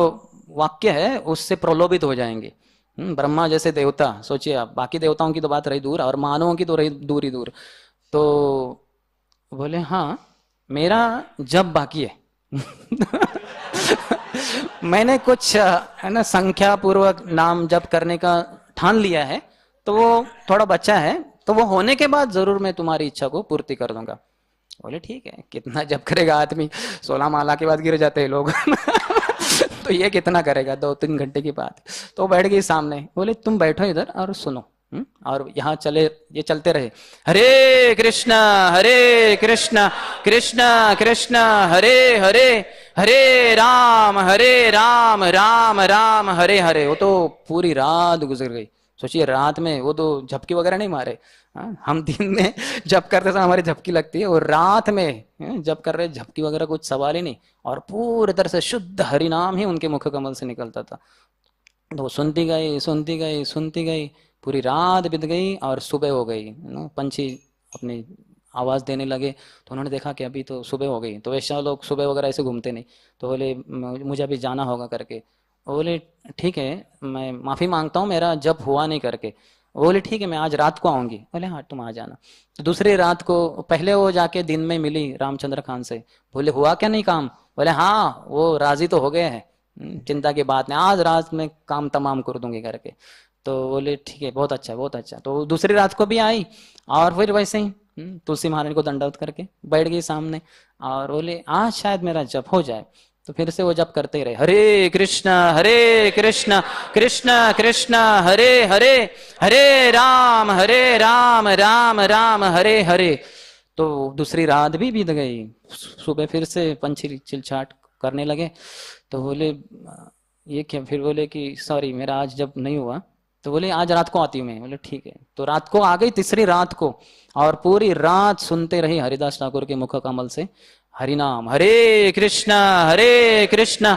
वाक्य है उससे प्रलोभित हो जाएंगे। ब्रह्मा जैसे देवता सोचिए आप, बाकी देवताओं की तो बात रही दूर और मानवों की तो रही दूर ही दूर। तो बोले हाँ मेरा जब बाकी है। मैंने कुछ है ना संख्या पूर्वक नाम जप करने का ठान लिया है, तो वो थोड़ा बच्चा है, तो वो होने के बाद जरूर मैं तुम्हारी इच्छा को पूर्ति कर दूंगा। बोले ठीक है, कितना जप करेगा आदमी, 16 माला के बाद गिर जाते हैं लोग। तो ये कितना करेगा 2-3 घंटे की बात। तो बैठ गई सामने, बोले तुम बैठो इधर और सुनो। और यहाँ चले, ये चलते रहे, हरे कृष्णा कृष्ण कृष्ण हरे हरे, हरे राम राम राम हरे हरे। वो तो पूरी रात गुजर गई। सोचिए रात में वो तो झपकी वगैरह नहीं मारे। हम दिन में जब करते समय हमारी झपकी लगती है, और रात में जब कर रहे झपकी वगैरह कुछ सवाल ही नहीं, और पूरी तरह से शुद्ध हरिनाम ही उनके मुख कमल से निकलता था। तो सुनती गई सुनती गई सुनती गई, पूरी रात बीत गई और सुबह हो गई ना, पंछी अपनी आवाज देने लगे। तो उन्होंने देखा कि अभी तो सुबह हो गई, तो वैसे लोग सुबह वगैरह ऐसे घूमते नहीं। तो बोले मुझे अभी जाना होगा करके। बोले ठीक है मैं माफी मांगता हूँ, मेरा जब हुआ नहीं करके। बोले ठीक है मैं आज रात को आऊंगी। बोले हाँ तुम आ जाना। तो दूसरी रात को, पहले वो जाके दिन में मिली रामचंद्र खान से, बोले हुआ क्या नहीं काम? बोले हाँ वो राजी तो हो गए हैं, चिंता की बात नहीं, आज रात में काम तमाम कर दूंगी करके। तो बोले ठीक है बहुत अच्छा बहुत अच्छा। तो दूसरी रात को भी आई और फिर वैसे ही तुलसी महारानी को दंडवत करके बैठ गई सामने, और बोले आज शायद मेरा जप हो जाए। तो फिर से वो जप करते ही रहे, हरे कृष्ण कृष्ण कृष्ण हरे हरे, हरे राम राम राम हरे हरे। तो दूसरी रात भी बीत गई, सुबह फिर से पंछी चिलचाट करने लगे। तो बोले ये क्या? फिर बोले कि सॉरी मेरा आज जब नहीं हुआ। तो बोले आज रात को आती हूँ मैं। बोले ठीक है। तो रात को आ गई, तीसरी रात को, और पूरी रात सुनते रही हरिदास ठाकुर के मुख कमल से हरिनाम, हरे कृष्ण कृष्ण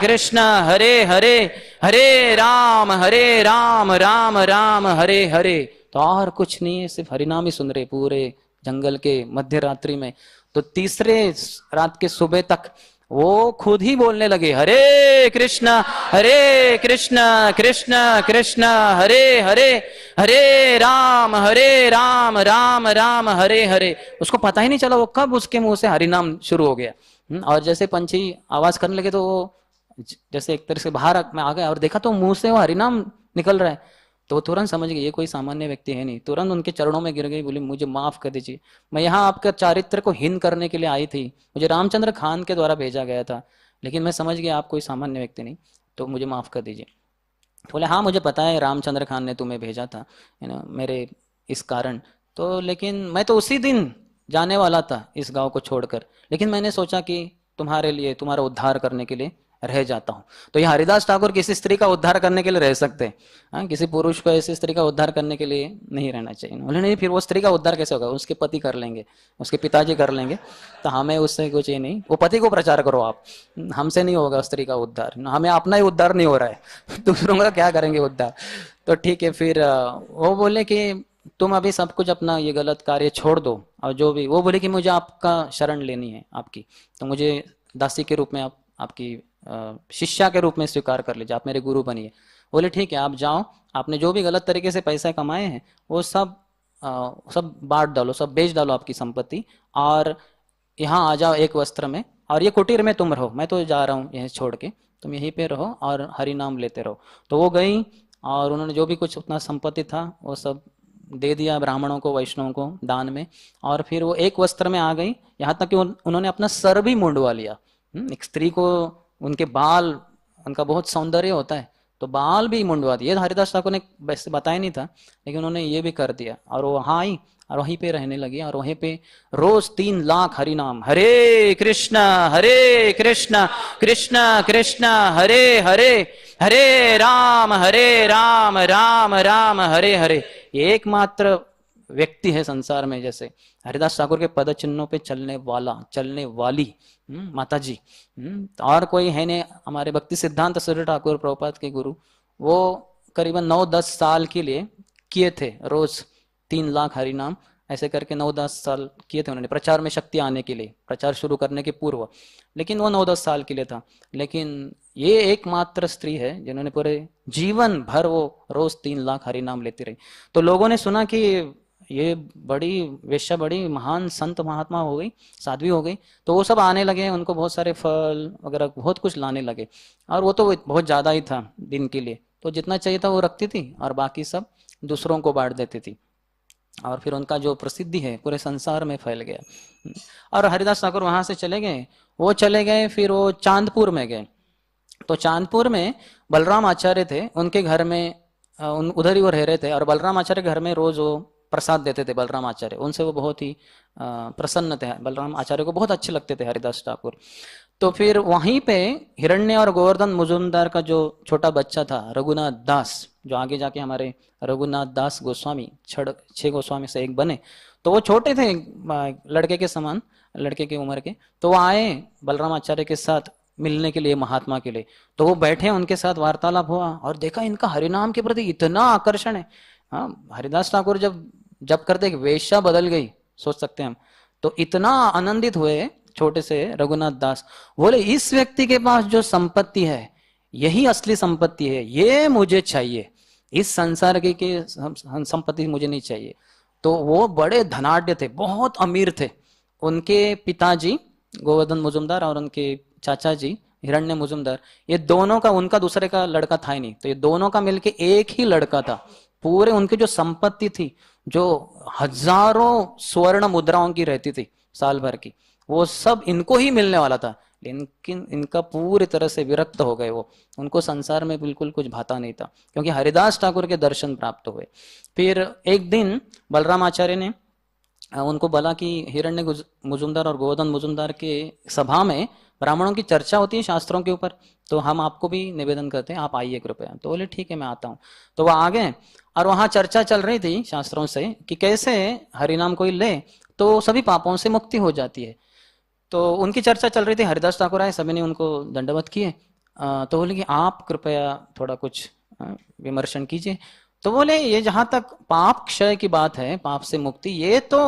कृष्ण हरे हरे, हरे राम राम राम हरे हरे। तो और कुछ नहीं है, सिर्फ हरिनाम ही सुन रहे पूरे जंगल के मध्य रात्रि में। तो तीसरे रात के सुबह तक वो खुद ही बोलने लगे, हरे कृष्ण कृष्ण कृष्ण हरे हरे, हरे राम राम राम हरे हरे। उसको पता ही नहीं चला वो कब उसके मुंह से हरिनाम शुरू हो गया। और जैसे पंछी आवाज करने लगे तो वो जैसे एक तरह से बाहर में आ गया, और देखा तो मुंह से वो हरिनाम निकल रहा है। तो वो तुरंत समझ गई ये कोई सामान्य व्यक्ति है नहीं, तुरंत उनके चरणों में गिर गई, बोली मुझे माफ कर दीजिए, मैं यहाँ आपका चारित्र को हीन करने के लिए आई थी, मुझे रामचंद्र खान के द्वारा भेजा गया था, लेकिन मैं समझ गया आप कोई सामान्य व्यक्ति नहीं, तो मुझे माफ कर दीजिए। बोले हाँ मुझे पता है रामचंद्र खान ने तुम्हें भेजा था मेरे इस कारण, तो लेकिन मैं तो उसी दिन जाने वाला था इस गांव को छोड़कर, लेकिन मैंने सोचा कि तुम्हारे लिए, तुम्हारा उद्धार करने के लिए रह जाता हूँ। तो ये हरिदास ठाकुर किसी स्त्री का उद्धार करने के लिए रह सकते हैं, हाँ किसी पुरुष को ऐसी स्त्री का उद्धार करने के लिए नहीं रहना चाहिए। बोले नहीं फिर वो स्त्री का उद्धार कैसे होगा? उसके पति कर लेंगे, उसके पिताजी कर लेंगे, तो हमें उससे कुछ ये नहीं, वो पति को प्रचार करो आप, हमसे नहीं होगा स्त्री का उद्धार, हमें अपना ही उद्धार नहीं हो रहा है, दूसरों का क्या करेंगे उद्धार। तो ठीक है, फिर वो बोले कि तुम अभी सब कुछ अपना ये गलत कार्य छोड़ दो, और जो भी, वो बोले कि मुझे आपका शरण लेनी है आपकी, तो मुझे दासी के रूप में आप आपकी शिष्या के रूप में स्वीकार कर लीजिए, आप मेरे गुरु बनिए। बोले ठीक है आप जाओ, आपने जो भी गलत तरीके से पैसे कमाए हैं वो सब सब बांट डालो, सब बेच डालो आपकी संपत्ति, और यहाँ आ जाओ एक वस्त्र में, और ये कुटीर में तुम रहो, मैं तो जा रहा हूँ यहीं छोड़ के, तुम यहीं पे रहो और हरि नाम लेते रहो। तो वो गई और उन्होंने जो भी कुछ उतना संपत्ति था वो सब दे दिया ब्राह्मणों को, वैष्णवों को दान में, और फिर वो एक वस्त्र में आ गई, यहाँ तक कि उन्होंने अपना सर भी मुंडवा लिया। एक स्त्री को उनके बाल, उनका बहुत सौंदर्य होता है, तो बाल भी मुंडवा दिए। हरिदास ठाकुर ने वैसे बताया नहीं था, लेकिन उन्होंने ये भी कर दिया, और वो वहाँ आई और वहीं पे रहने लगे और वहीं पे रोज 3 लाख हरि नाम, हरे कृष्ण कृष्ण कृष्ण हरे हरे, हरे राम राम राम हरे हरे। एकमात्र व्यक्ति है संसार में जैसे हरिदास ठाकुर के पद चिन्हों पे चलने वाला, चलने वाली माता जी। तो और कोई है नहीं। हमारे भक्ति सिद्धांत सूर्य ठाकुर प्रभुपाद के गुरु, वो करीबन 9-10 साल के लिए किए थे रोज 3 लाख हरि नाम, ऐसे करके 9-10 साल किए थे उन्होंने प्रचार में शक्ति आने के लिए, प्रचार शुरू करने के पूर्व। लेकिन वो 9-10 साल के लिए था। लेकिन ये एकमात्र स्त्री है जिन्होंने पूरे जीवन भर वो रोज 3 लाख हरि नाम लेती रही। तो लोगों ने सुना कि ये बड़ी वेश्या, बड़ी महान संत महात्मा हो गई, साध्वी हो गई। तो वो सब आने लगे, उनको बहुत सारे फल वगैरह बहुत कुछ लाने लगे। और वो तो बहुत ज्यादा ही था दिन के लिए, तो जितना चाहिए था वो रखती थी और बाकी सब दूसरों को बांट देती थी। और फिर उनका जो प्रसिद्धि है पूरे संसार में फैल गया। और हरिदास ठाकुर वहां से चले गए, वो चले गए, फिर वो चांदपुर में गए। तो चांदपुर में बलराम आचार्य थे, उनके घर में उधर ही वो रह रहे थे। और बलराम आचार्य घर में रोज वो प्रसाद देते थे। बलराम आचार्य उनसे वो बहुत ही प्रसन्न थे, बलराम आचार्य को बहुत अच्छे लगते थे हरिदास ठाकुर। तो फिर वहीं पे हिरण्य और गोवर्धन मुजुमदार का जो छोटा बच्चा था रघुनाथ दास, जो आगे जाके हमारे रघुनाथ दास गोस्वामी 6 गोस्वामी से एक बने, तो वो छोटे थे लड़के के समान, लड़के की उम्र के। तो वो आए बलराम आचार्य के साथ मिलने के लिए, महात्मा के लिए। तो वो बैठे, उनके साथ वार्तालाप हुआ और देखा इनका हरिनाम के प्रति इतना आकर्षण है। हाँ, हरिदास ठाकुर जब करते वेश्या बदल गई, सोच सकते हैं हम। तो इतना आनंदित हुए छोटे से रघुनाथ दास, बोले इस व्यक्ति के पास जो संपत्ति है यही असली संपत्ति है, ये मुझे चाहिए, इस संसार की संपत्ति मुझे नहीं चाहिए। तो वो बड़े धनाढ्य थे, बहुत अमीर थे। उनके पिताजी गोवर्धन मुजुमदार और उनके चाचा जी हिरण्य मुजुमदार, ये दोनों का, उनका दूसरे का लड़का था ही नहीं, तो ये दोनों का मिलके एक ही लड़का था। पूरे उनकी जो संपत्ति थी, जो हजारों स्वर्ण मुद्राओं की रहती थी साल भर की, वो सब इनको ही मिलने वाला था। लेकिन इनका पूरी तरह से विरक्त हो गए वो, उनको संसार में बिल्कुल कुछ भाता नहीं था, क्योंकि हरिदास ठाकुर के दर्शन प्राप्त हुए। फिर एक दिन बलराम आचार्य ने उनको बोला कि हिरण्य मुजुमदार और गोवर्धन मुजुमदार के सभा में ब्राह्मणों की चर्चा होती है शास्त्रों के ऊपर, तो हम आपको भी निवेदन करते हैं, आप आइए कृपया। तो बोले ठीक है मैं आता हूँ। तो वह आ गए और वहां चर्चा चल रही थी शास्त्रों से कि कैसे हरिनाम कोई ले तो सभी पापों से मुक्ति हो जाती है। तो उनकी चर्चा चल रही थी, हरिदास ठाकुर आए, सभी ने उनको दंडवत किए। तो बोले कि आप कृपया थोड़ा कुछ विमर्शन कीजिए। तो बोले ये जहां तक पाप क्षय की बात है, पाप से मुक्ति, ये तो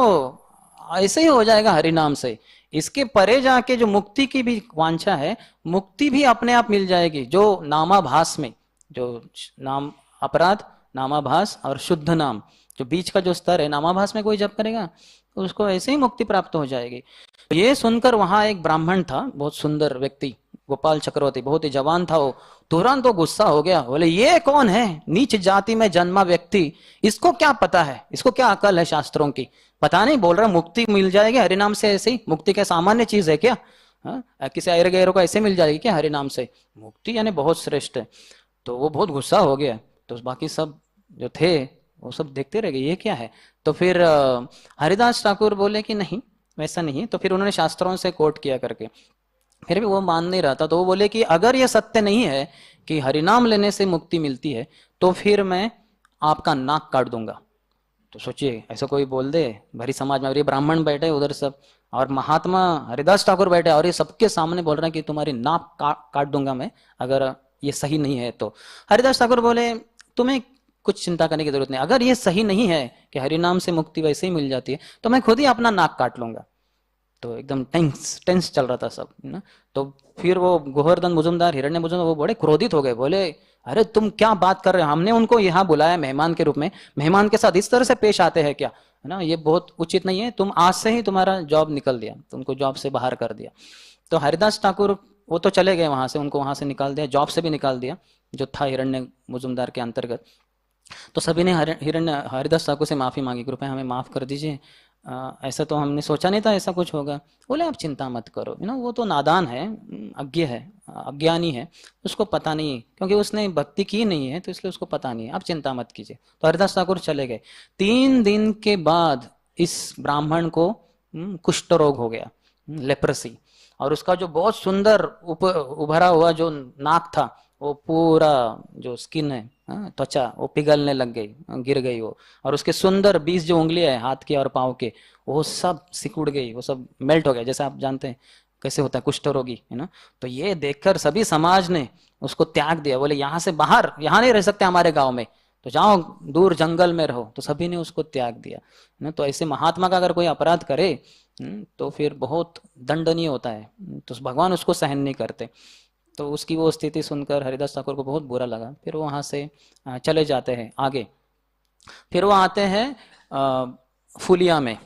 ऐसे ही हो जाएगा हरिनाम से। इसके परे जाके जो मुक्ति की भी वांछा है, मुक्ति भी अपने आप मिल जाएगी। जो नामाभास में, जो नाम अपराध, नामाभास और शुद्ध नाम, जो बीच का जो स्तर है, नामाभास में कोई जप करेगा तो उसको ऐसे ही मुक्ति प्राप्त हो जाएगी। ये सुनकर वहां एक ब्राह्मण था, बहुत सुंदर व्यक्ति, गोपाल चक्रवर्ती, बहुत ही जवान था वो। तुरंत तो गुस्सा हो गया, बोले ये कौन है, नीच जाति में जन्मा व्यक्ति, इसको क्या पता है, इसको क्या अकल है शास्त्रों की, पता नहीं बोल रहा मुक्ति मिल जाएगी हरिनाम से। ऐसे ही मुक्ति क्या सामान्य चीज है क्या? किसी आयर गैरों को ऐसे मिल जाएगी क्या हरिनाम से? मुक्ति यानी बहुत श्रेष्ठ है। तो वो बहुत गुस्सा हो गया। तो बाकी सब जो थे वो सब देखते रह गए, ये क्या है। तो फिर हरिदास ठाकुर बोले कि नहीं वैसा नहीं। तो फिर उन्होंने शास्त्रों से कोट किया करके, फिर भी वो मान नहीं रहा था। तो वो बोले कि अगर ये सत्य नहीं है कि हरिनाम लेने से मुक्ति मिलती है, तो फिर मैं आपका नाक काट दूंगा। तो सोचिए ऐसा कोई बोल दे भरी समाज में, और ये ब्राह्मण बैठे उधर सब, और महात्मा हरिदास ठाकुर बैठे, और ये सबके सामने बोल रहे हैं कि तुम्हारी नाक काट दूंगा मैं अगर ये सही नहीं है। तो हरिदास ठाकुर बोले तुम्हें कुछ चिंता करने की जरूरत नहीं, अगर ये सही नहीं है कि हरिनाम से मुक्ति वैसे ही मिल जाती है, तो मैं खुद ही अपना नाक काट लूंगा। तो एकदम टेंस चल रहा था सब ना। तो फिर वो गोवर्धन मुजुमदार, हिरण्य मुजुमदार, वो बड़े क्रोधित हो गए, बोले अरे तुम क्या बात कर रहे हो, हमने उनको यहाँ बुलाया मेहमान के रूप में, मेहमान के साथ इस तरह से पेश आते हैं क्या, है ना, ये बहुत उचित नहीं है। तुम आज से ही तुम्हारा जॉब निकल दिया, तुमको जॉब से बाहर कर दिया। तो हरिदास ठाकुर वो तो चले गए वहां से, उनको वहां से निकाल दिया, जॉब से भी निकाल दिया जो था हिरण्य मुजुमदार के अंतर्गत। तो सभी ने हरिदास ठाकुर से माफी मांगी, कृपया हमें माफ कर दीजिए, ऐसा तो हमने सोचा नहीं था ऐसा कुछ होगा। बोले आप चिंता मत करो, ना वो तो नादान है, अज्ञ है, अज्ञानी है, उसको पता नहीं है, क्योंकि उसने भक्ति की नहीं है तो इसलिए उसको पता नहीं है, आप चिंता मत कीजिए। तो हरिदास ठाकुर चले गए। 3 दिन के बाद इस ब्राह्मण को कुष्ठ रोग हो गया, लेप्रेसी, और उसका जो बहुत सुंदर उभरा हुआ जो नाक था वो पूरा जो स्किन है, त्वचा, वो पिघलने लग गई, गिर गई वो, और उसके सुंदर 20 जो उंगलियां है हाथ के और पाँव के वो सब सिकुड़ गई, वो सब मेल्ट हो गया, जैसे आप जानते हैं कैसे होता है कुष्ठ रोगी, है ना। तो ये देखकर सभी समाज ने उसको त्याग दिया, बोले यहाँ से बाहर, यहाँ नहीं रह सकते हमारे गांव में, तो जाओ दूर जंगल में रहो, तो सभी ने उसको त्याग दिया, है ना। तो ऐसे महात्मा का अगर कोई अपराध करे तो फिर बहुत दंडनीय होता है, तो भगवान उसको सहन नहीं करते। तो उसकी वो स्थिति सुनकर हरिदास ठाकुर को बहुत बुरा लगा, फिर वो वहाँ से चले जाते हैं आगे। फिर वो आते हैं फुलिया में,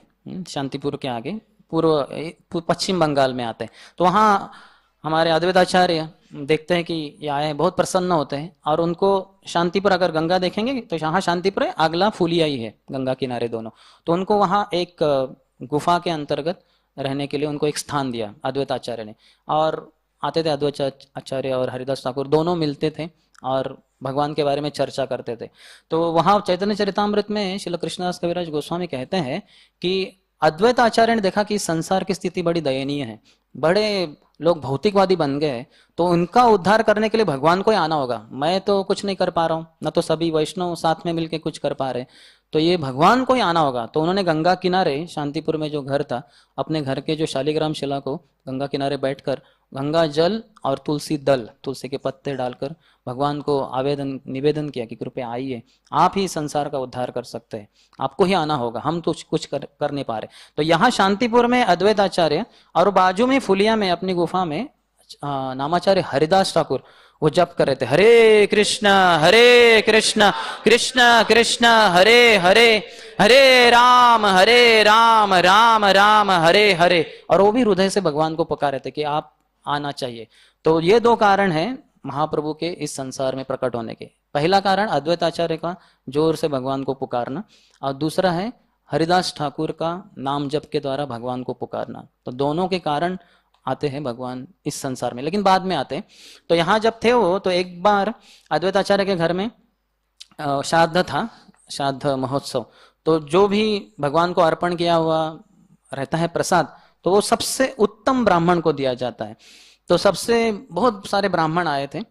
शांतिपुर के आगे, पश्चिम बंगाल में आते हैं। तो वहाँ हमारे अद्वैताचार्य देखते हैं कि ये आए हैं, बहुत प्रसन्न होते हैं, और उनको शांतिपुर, अगर गंगा देखेंगे तो यहाँ शांतिपुर है, अगला फुलिया ही है, गंगा किनारे दोनों। तो उनको वहाँ एक गुफा के अंतर्गत रहने के लिए उनको एक स्थान दिया अद्वैताचार्य ने, और आते थे अद्वैत आचार्य और हरिदास ठाकुर दोनों मिलते थे और भगवान के बारे में चर्चा करते थे। तो वहाँ चैतन्य चरितामृत में श्रील कृष्णदास कविराज गोस्वामी कहते हैं कि अद्वैत आचार्य ने देखा कि संसार की स्थिति बड़ी दयनीय है, बड़े लोग भौतिकवादी बन गए, तो उनका उद्धार करने के लिए भगवान को ही आना होगा, मैं तो कुछ नहीं कर पा रहा हूँ, न तो सभी वैष्णव साथ में मिलके कुछ कर पा रहे, तो ये भगवान को ही आना होगा। तो उन्होंने गंगा किनारे शांतिपुर में जो घर था, अपने घर के जो शालिग्राम शिला को गंगा किनारे बैठकर गंगा जल और तुलसी दल, तुलसी के पत्ते डालकर भगवान को आवेदन निवेदन किया कि कृपया आइए, आप ही संसार का उद्धार कर सकते हैं, आपको ही आना होगा, हम तो कुछ कर नहीं पा रहे। तो यहाँ शांतिपुर में अद्वैत आचार्य और बाजू में फुलिया में अपनी गुफा में नामाचार्य हरिदास ठाकुर वो जप कर रहे थे, हरे कृष्ण कृष्ण कृष्ण हरे हरे, हरे राम राम राम हरे हरे, और वो भी हृदय से भगवान को पुकार थे कि आप आना चाहिए। तो ये दो कारण हैं महाप्रभु के इस संसार में प्रकट होने के। पहला कारण अद्वैत आचार्य का जोर से भगवान को पुकारना, और दूसरा है हरिदास ठाकुर का नाम जप के द्वारा भगवान को पुकारना। तो दोनों के कारण आते हैं भगवान इस संसार में, लेकिन बाद में आते हैं। तो यहाँ जब थे वो, तो एक बार अद्वैत आचार्य के घर में श्राद्ध था, श्राद्ध महोत्सव, तो जो भी भगवान को अर्पण किया हुआ रहता है प्रसाद, तो वो सबसे उत्तम ब्राह्मण को दिया जाता है। तो सबसे बहुत सारे ब्राह्मण आए थे,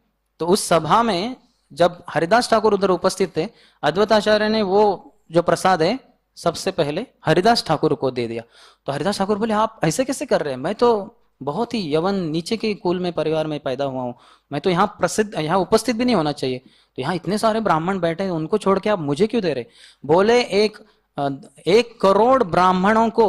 तो उस सभा में जब हरिदास ठाकुर उधर उपस्थित थे, अद्वैत आचार्य ने वो जो प्रसाद है सबसे पहले हरिदास ठाकुर को दे दिया। तो हरिदास ठाकुर बोले, आप ऐसे कैसे कर रहे हैं, मैं तो बहुत ही यवन नीचे के कुल में परिवार में पैदा हुआ हूँ, मैं तो यहाँ प्रसिद्ध, यहाँ उपस्थित भी नहीं होना चाहिए, तो यहाँ इतने सारे ब्राह्मण बैठे हैं, उनको छोड़ के आप मुझे क्यों दे रहे। बोले 1 करोड़ ब्राह्मणों को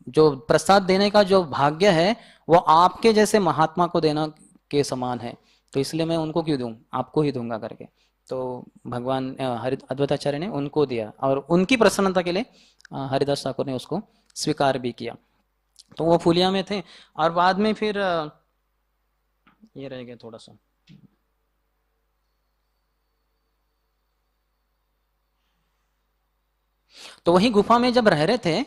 जो प्रसाद देने का जो भाग्य है वो आपके जैसे महात्मा को देना के समान है, तो इसलिए मैं उनको क्यों दूं, आपको ही दूंगा करके। तो भगवान अद्वैताचार्य ने उनको दिया, और उनकी प्रसन्नता के लिए हरिदास ठाकुर ने उसको स्वीकार भी किया। तो वो फुलिया में थे, और बाद में फिर ये रह गया थोड़ा सा, तो वही गुफा में जब रह रहे थे,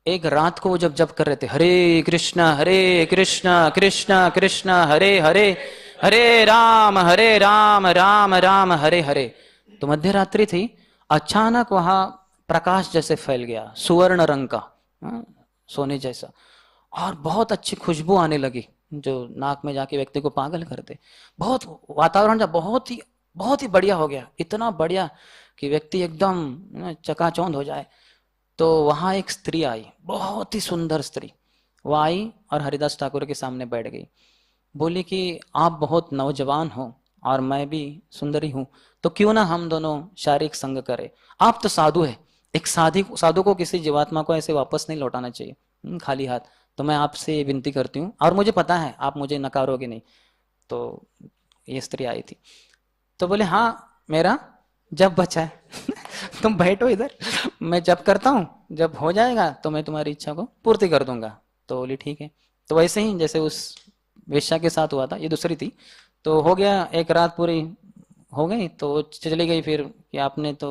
एक रात को जब जप कर रहे थे, हरे कृष्ण कृष्ण कृष्ण हरे हरे, हरे राम राम राम हरे हरे। तो मध्य रात्रि थी, अचानक वहां प्रकाश जैसे फैल गया, सुवर्ण रंग का, सोने जैसा, और बहुत अच्छी खुशबू आने लगी जो नाक में जाके व्यक्ति को पागल कर दे। बहुत वातावरण जब बहुत ही बढ़िया हो गया, इतना बढ़िया कि व्यक्ति एकदम चकाचौंध हो जाए। तो वहां एक स्त्री आई, बहुत ही सुंदर स्त्री, वो आई और हरिदास ठाकुर के सामने बैठ गई, बोली कि आप बहुत नौजवान हो और मैं भी सुंदरी हूं, तो क्यों ना हम दोनों शारीरिक संग करें। आप तो साधु है, एक साधु को किसी जीवात्मा को ऐसे वापस नहीं लौटाना चाहिए खाली हाथ, तो मैं आपसे विनती करती हूँ, और मुझे पता है आप मुझे नकारोगे नहीं। तो ये स्त्री आई थी, तो बोले हाँ मेरा जब बचा है तुम बैठो इधर, मैं जब करता हूँ, जब हो जाएगा तो मैं तुम्हारी इच्छा को पूर्ति कर दूंगा। तो बोली ठीक है। तो वैसे ही जैसे उस वेश्या के साथ हुआ था, ये दूसरी थी, तो हो गया, एक रात पूरी हो गई, तो चली गई फिर कि आपने तो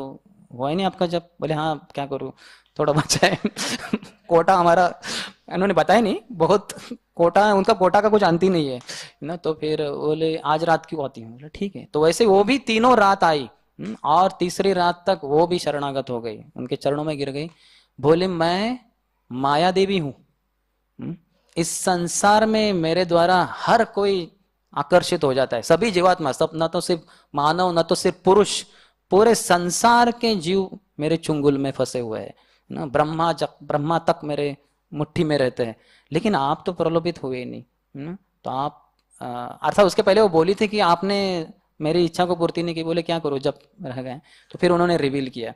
हुआ ही नहीं आपका जब। बोले हाँ क्या करूँ, थोड़ा बचा है कोटा हमारा, इन्होंने बताया नहीं, बहुत कोटा है उनका, कोटा का कुछ अंत ही नहीं है ना। तो फिर बोले आज रात क्यों आती हूँ, बोले ठीक है। तो वैसे वो भी तीनों रात आई, और तीसरी रात तक वो भी शरणागत हो गई, उनके चरणों में गिर गई, बोले मैं माया देवी हूं। इस संसार में मेरे द्वारा हर कोई आकर्षित हो जाता है, सभी जीवात्मा, सब, न तो सिर्फ मानव, न तो सिर्फ पुरुष, पूरे संसार के जीव मेरे चुंगल में फंसे हुए हैं ना। ब्रह्मा तक मेरे मुट्ठी में रहते हैं, लेकिन आप तो प्रलोभित हुए ही नहीं, है ना? तो आप अर्थात उसके पहले वो बोली थी कि आपने मेरी इच्छा को पूर्ति नहीं की। बोले क्या करूं जब रह गए। तो फिर उन्होंने रिवील किया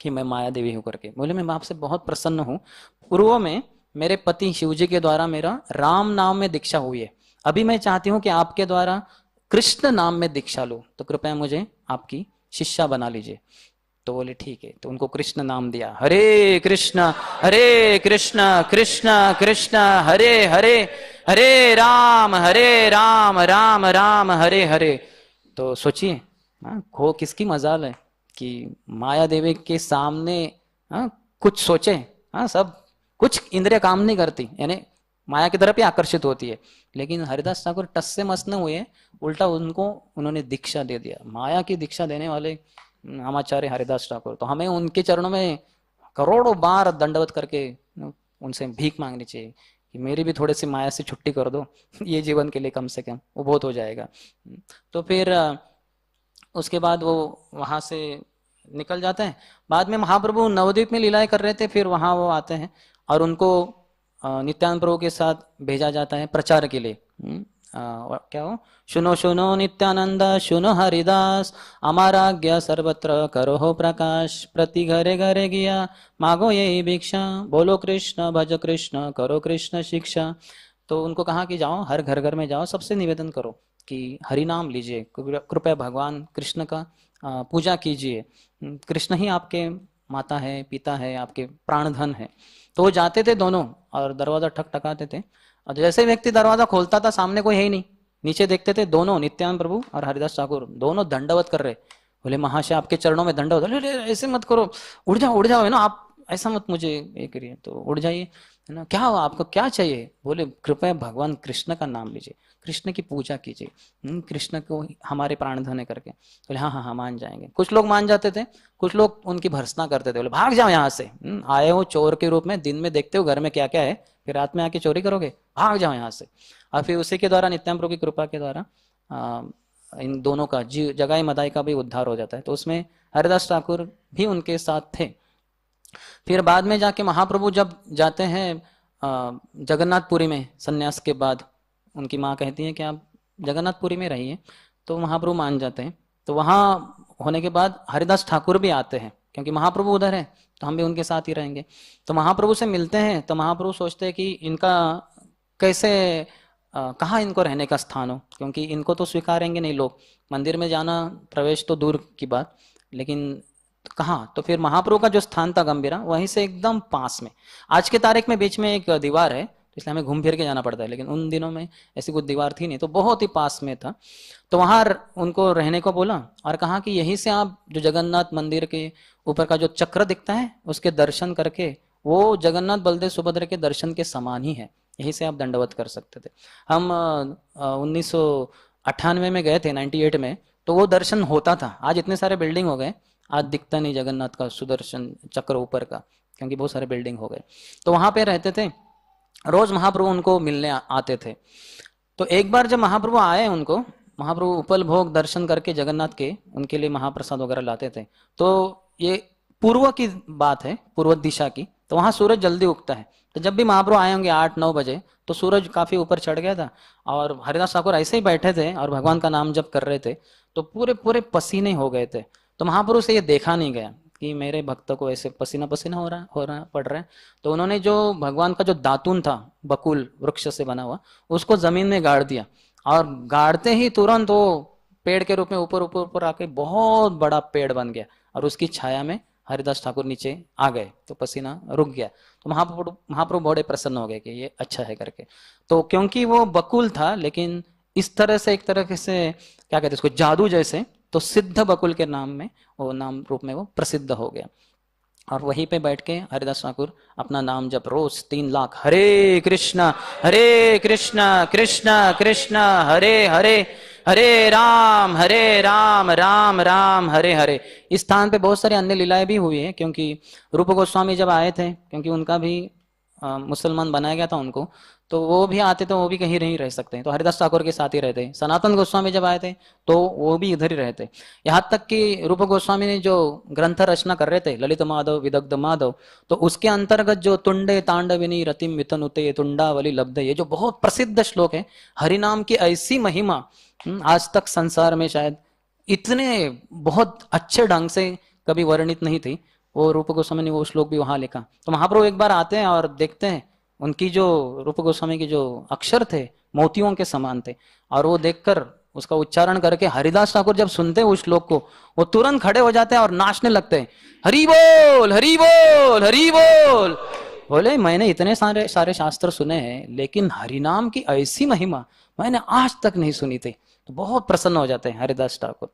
कि मैं माया देवी हूं करके। बोले मैं आपसे बहुत प्रसन्न हूं। पूर्व में मेरे पति शिवजी के द्वारा मेरा राम नाम में दीक्षा हुई है, अभी मैं चाहती हूं कि आपके द्वारा कृष्ण नाम में दीक्षा लूं, तो कृपया मुझे आपकी शिष्या बना लीजिए। तो बोले ठीक है। तो उनको कृष्ण नाम दिया, हरे कृष्ण कृष्ण कृष्ण हरे हरे, हरे राम राम राम हरे हरे। तो सोचिए खो किसकी मजाल है कि माया देवी के सामने कुछ सोचे। सब कुछ इंद्रिय काम नहीं करती, यानी माया की तरफ ही आकर्षित होती है। लेकिन हरिदास ठाकुर टस से मस न हुए, उल्टा उनको उन्होंने दीक्षा दे दिया। माया की दीक्षा देने वाले आचार्य हरिदास ठाकुर, तो हमें उनके चरणों में करोड़ों बार दंडवत करके उनसे भीख मांगनी चाहिए कि मेरी भी थोड़ी सी माया से छुट्टी कर दो, ये जीवन के लिए कम से कम वो बहुत हो जाएगा। तो फिर उसके बाद वो वहां से निकल जाते हैं। बाद में महाप्रभु नवद्वीप में लीलाएं कर रहे थे, फिर वहां वो आते हैं और उनको नित्यानंद प्रभु के साथ भेजा जाता है प्रचार के लिए। क्या हो, सुनो सुनो नित्यानंद सुनो हरिदास, हमारा आज्ञा सर्वत्र करो हो प्रकाश, प्रति घरे घरे गया मांगो यही भिक्षा, बोलो कृष्ण भज कृष्ण करो कृष्ण शिक्षा। तो उनको कहा कि जाओ हर घर घर में जाओ, सबसे निवेदन करो कि हरि नाम लीजिए, कृपया भगवान कृष्ण का पूजा कीजिए। कृष्ण ही आपके माता है, पिता है, आपके प्राण धन है। तो वो जाते थे दोनों और दरवाजा ठकठकाते थे, और जैसे व्यक्ति दरवाजा खोलता था सामने कोई है ही नहीं, नीचे देखते थे दोनों नित्यानंद प्रभु और हरिदास ठाकुर दोनों दंडवत कर रहे। बोले महाशय आपके चरणों में दंडवत। अरे ऐसे मत करो, उड़ जाओ है ना आप, ऐसा मत मुझे ये करिए। तो उड़ जाइए, है ना, क्या हुआ आपको, क्या चाहिए। बोले कृपया भगवान कृष्ण का नाम लीजिए, कृष्ण की पूजा कीजिए, कृष्ण को हमारे प्राण धन करके। बोले हाँ हाँ हाँ मान जाएंगे। कुछ लोग मान जाते थे, कुछ लोग उनकी भर्त्सना करते थे। बोले भाग जाओ यहाँ से, आए हो चोर के रूप में, दिन में देखते हो घर में क्या क्या है, फिर रात में आके चोरी करोगे, भाग जाओ यहाँ से। और फिर उसी के द्वारा नित्यानंद प्रभु की कृपा के द्वारा इन दोनों का जगाई मदाई का भी उद्धार हो जाता है। तो उसमें हरिदास ठाकुर भी उनके साथ थे। फिर बाद में जाके महाप्रभु जब जाते हैं जगन्नाथपुरी में, सन्यास के बाद उनकी माँ कहती है कि आप जगन्नाथपुरी में रहिए, तो महाप्रभु मान जाते हैं। तो वहां होने के बाद हरिदास ठाकुर भी आते हैं, क्योंकि महाप्रभु उधर है तो हम भी उनके साथ ही रहेंगे। तो महाप्रभु से मिलते हैं, तो महाप्रभु सोचते हैं कि इनका कैसे कहाँ इनको रहने का स्थान हो, क्योंकि इनको तो स्वीकारेंगे नहीं लोग, मंदिर में जाना प्रवेश तो दूर की बात, लेकिन कहाँ। तो फिर महाप्रभु का जो स्थान था गंभीरा, वहीं से एकदम पास में, आज के तारीख में बीच में एक दीवार है, तो इसलिए हमें घूम फिर के जाना पड़ता है, लेकिन उन दिनों में ऐसी कोई दीवार थी नहीं, तो बहुत ही पास में था। तो वहां उनको रहने को बोला और कहा कि यहीं से आप जो जगन्नाथ मंदिर के ऊपर का जो चक्र दिखता है उसके दर्शन करके, वो जगन्नाथ बलदेव सुभद्रा के दर्शन के समान ही है, यहीं से आप दंडवत कर सकते थे। हम 1998 में गए थे, 98 में, तो वो दर्शन होता था। आज इतने सारे बिल्डिंग हो गए, आज दिखता नहीं जगन्नाथ का सुदर्शन चक्र ऊपर का, क्योंकि बहुत सारे बिल्डिंग हो गए। तो वहां पे रहते थे, रोज महाप्रभु उनको मिलने आते थे। तो एक बार जब महाप्रभु आए, उनको महाप्रभु उपल भोग दर्शन करके जगन्नाथ के उनके लिए महाप्रसाद वगैरह लाते थे। तो ये पूर्व की बात है, पूर्व दिशा की, तो वहां सूरज जल्दी उगता है। तो जब भी महाप्रभु आए होंगे 8-9 बजे, तो सूरज काफी ऊपर चढ़ गया था, और हरिदास ठाकुर ऐसे ही बैठे थे और भगवान का नाम जप कर रहे थे, तो पूरे पूरे पसीने हो गए थे। तो महाप्रभु से ये देखा नहीं गया कि मेरे भक्त को ऐसे पसीना पसीना हो रहा पड़ रहा है। तो उन्होंने जो भगवान का जो दातुन था, बकुल वृक्ष से बना हुआ, उसको जमीन में गाड़ दिया, और गाड़ते ही तुरंत वो पेड़ के रूप में ऊपर ऊपर ऊपर आके बहुत बड़ा पेड़ बन गया, और उसकी छाया में हरिदास ठाकुर नीचे आ गए, तो पसीना रुक गया। तो महाप्रभु बड़े प्रसन्न हो गए कि ये अच्छा है करके। तो क्योंकि वो बकुल था, लेकिन इस तरह से एक तरह से क्या कहते हैं उसको, जादू जैसे, तो सिद्ध बकुल के नाम में वो नाम रूप में वो प्रसिद्ध हो गया। और वहीं पे बैठ के हरिदास ठाकुर अपना नाम जब रोज 3 लाख, हरे कृष्णा कृष्णा कृष्णा हरे हरे, हरे राम राम राम हरे हरे। इस स्थान पे बहुत सारी अन्य लीलाएं भी हुई है, क्योंकि रूप गोस्वामी जब आए थे, क्योंकि उनका भी मुसलमान बनाया गया था उनको, तो वो भी आते तो वो भी कहीं नहीं रह सकते, तो हरिदास ठाकुर के साथ ही रहते। सनातन गोस्वामी जब आए थे तो वो भी इधर ही रहते। यहाँ तक कि रूप गोस्वामी ने जो ग्रंथ रचना कर रहे थे, ललित माधव विदग्ध माधव, तो उसके अंतर्गत जो तुंडे तांडविनी रतिम वितनुते तुंडावली लब्धे, ये जो बहुत प्रसिद्ध श्लोक है, हरिनाम की ऐसी महिमा आज तक संसार में शायद इतने बहुत अच्छे ढंग से कभी वर्णित नहीं थी। वो रूप गोस्वामी ने वो श्लोक भी वहां लिखा। तो महाप्रभु एक बार आते हैं और देखते हैं उनकी जो रूप गोस्वामी के जो अक्षर थे मोतियों के समान थे, और वो देखकर उसका उच्चारण करके हरिदास ठाकुर जब सुनते हैं उस श्लोक को, वो तुरंत खड़े हो जाते हैं और नाचने लगते हैं, हरि बोल हरि बोल हरि बोल। बोले मैंने इतने सारे सारे शास्त्र सुने हैं, लेकिन हरिनाम की ऐसी महिमा मैंने आज तक नहीं सुनी थी। तो बहुत प्रसन्न हो जाते हैं हरिदास ठाकुर।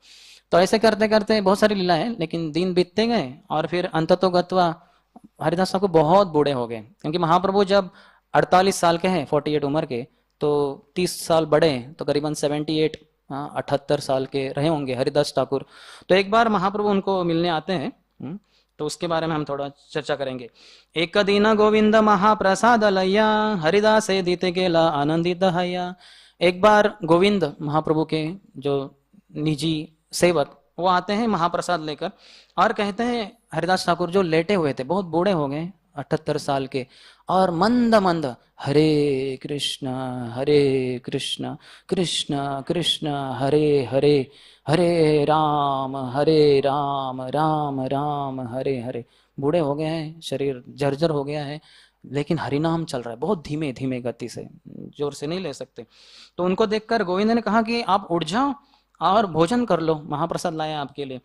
तो ऐसे करते करते बहुत सारी लीला है, लेकिन दिन बीतते गए और फिर अंततोगत्वा हरिदास ठाकुर बहुत बूढ़े हो गए, क्योंकि महाप्रभु जब 48 साल के हैं, 48 उम्र के, तो 30 साल बड़े, तो करीबन 78 78 साल के रहे होंगे हरिदास ठाकुर। तो एक बार महाप्रभु उनको मिलने आते हैं, तो उसके बारे में हम थोड़ा चर्चा करेंगे। एक दिन गोविंद महाप्रसाद लैया हरिदास दीते गेला आनंदित हैया। एक बार गोविंद महाप्रभु के जो निजी सेवक वो आते हैं महाप्रसाद लेकर और कहते हैं हरिदास ठाकुर जो लेटे हुए थे, बहुत बूढ़े हो गए 78 साल के, और मंद मंद हरे कृष्ण कृष्ण कृष्ण हरे हरे, हरे राम राम राम हरे हरे। बूढ़े हो गए हैं, शरीर जर्जर हो गया है, लेकिन हरिनाम चल रहा है बहुत धीमे धीमे गति से, जोर से नहीं ले सकते। तो उनको देखकर गोविंद ने कहा कि आप उठ जाओ और भोजन कर लो, महाप्रसाद लाया आपके लिए।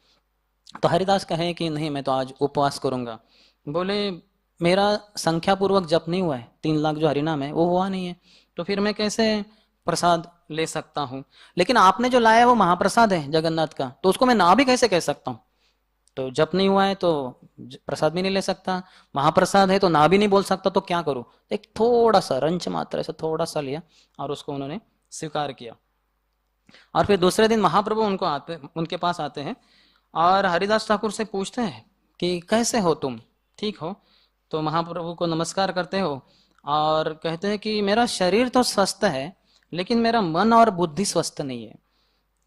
तो हरिदास कहे कि नहीं, मैं तो आज उपवास करूंगा। बोले मेरा संख्या पूर्वक जप नहीं हुआ है, 3 लाख जो हरिनाम है वो हुआ नहीं है, तो फिर मैं कैसे प्रसाद ले सकता हूँ। लेकिन आपने जो लाया है वो महाप्रसाद है जगन्नाथ का, तो उसको मैं ना भी कैसे कह सकता हूँ। तो जप नहीं हुआ है तो प्रसाद भी नहीं ले सकता, महाप्रसाद है तो ना भी नहीं बोल सकता, तो क्या करूं। एक थोड़ा सा रंच मात्र ऐसा थोड़ा सा लिया और उसको उन्होंने स्वीकार किया। और फिर दूसरे दिन महाप्रभु उनके पास आते हैं और हरिदास ठाकुर से पूछते हैं कि कैसे हो तुम, ठीक हो। तो महाप्रभु को नमस्कार करते हो और कहते हैं कि मेरा शरीर तो स्वस्थ है, लेकिन मेरा मन और बुद्धि स्वस्थ नहीं है।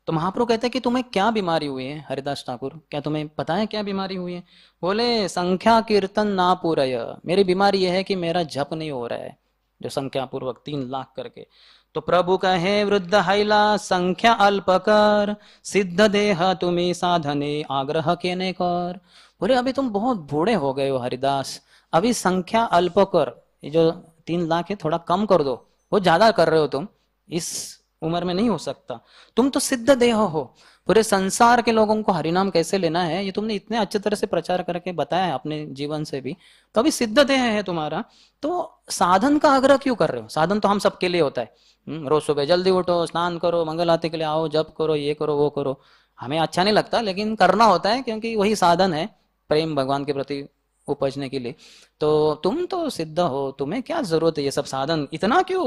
तो महाप्रभु कहते हैं कि तुम्हें क्या बीमारी हुई है हरिदास ठाकुर, क्या तुम्हें पता है क्या बीमारी हुई है। बोले संख्या कीर्तन ना पूरय, मेरी बीमारी यह है कि मेरा जप नहीं हो रहा है, जो संख्या पूर्वक 3 लाख करके। तो प्रभु कहे वृद्ध हैला संख्या अल्प कर, सिद्ध देह तुम्हें साधने आग्रह केने कर। बोले अभी तुम बहुत बूढ़े हो गए हो हरिदास, अभी संख्या अल्प कर, ये जो 3 लाख है थोड़ा कम कर दो, वो ज्यादा कर रहे हो तुम, इस उम्र में नहीं हो सकता। तुम तो सिद्ध देह हो, पूरे संसार के लोगों को हरिनाम कैसे लेना है ये तुमने इतने अच्छे तरह से प्रचार करके बताया है अपने जीवन से भी, तो अभी सिद्ध देह है तुम्हारा, तो साधन का आग्रह क्यों कर रहे हो। साधन तो हम सबके लिए होता है, रोज सुबह जल्दी उठो, स्नान करो, मंगल आरती के लिए आओ, जप करो, ये करो वो करो, हमें अच्छा नहीं लगता लेकिन करना होता है, क्योंकि वही साधन है प्रेम भगवान के प्रति उपजने के लिए। तो तुम तो सिद्ध हो, तुम्हें क्या जरूरत है ये सब साधन, इतना क्यों